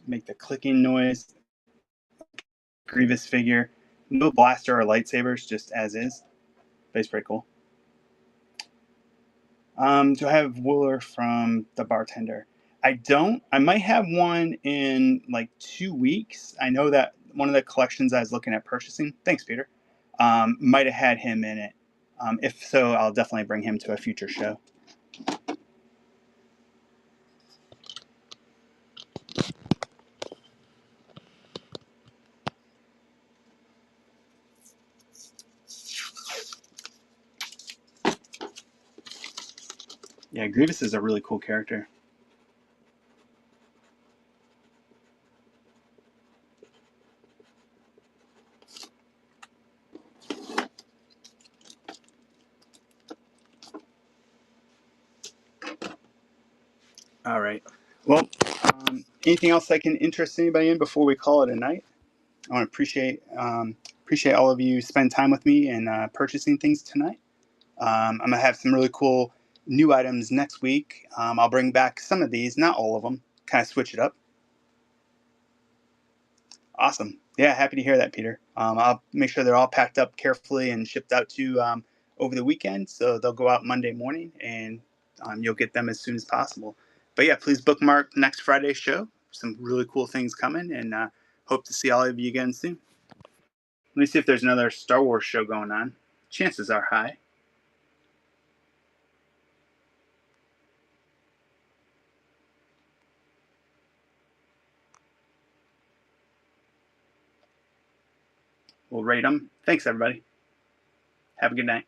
make the clicking noise. Grievous figure. No blaster or lightsabers, just as is. But it's pretty cool. Do I have Wooler from the bartender? I don't. I might have one in like 2 weeks. I know that one of the collections I was looking at purchasing, thanks, Peter, might have had him in it. If so, I'll definitely bring him to a future show. Yeah, Grievous is a really cool character. All right. Well, anything else I can interest anybody in before we call it a night? I want to appreciate all of you spend time with me and purchasing things tonight. I'm gonna have some really cool new items next week. I'll bring back some of these, not all of them. Kind of switch it up. Awesome. Yeah, happy to hear that, Peter. I'll make sure they're all packed up carefully and shipped out to you over the weekend. So they'll go out Monday morning, and you'll get them as soon as possible. But yeah, please bookmark next Friday's show. Some really cool things coming, and hope to see all of you again soon. Let me see if there's another Star Wars show going on. Chances are high. We'll rate them. Thanks, everybody. Have a good night.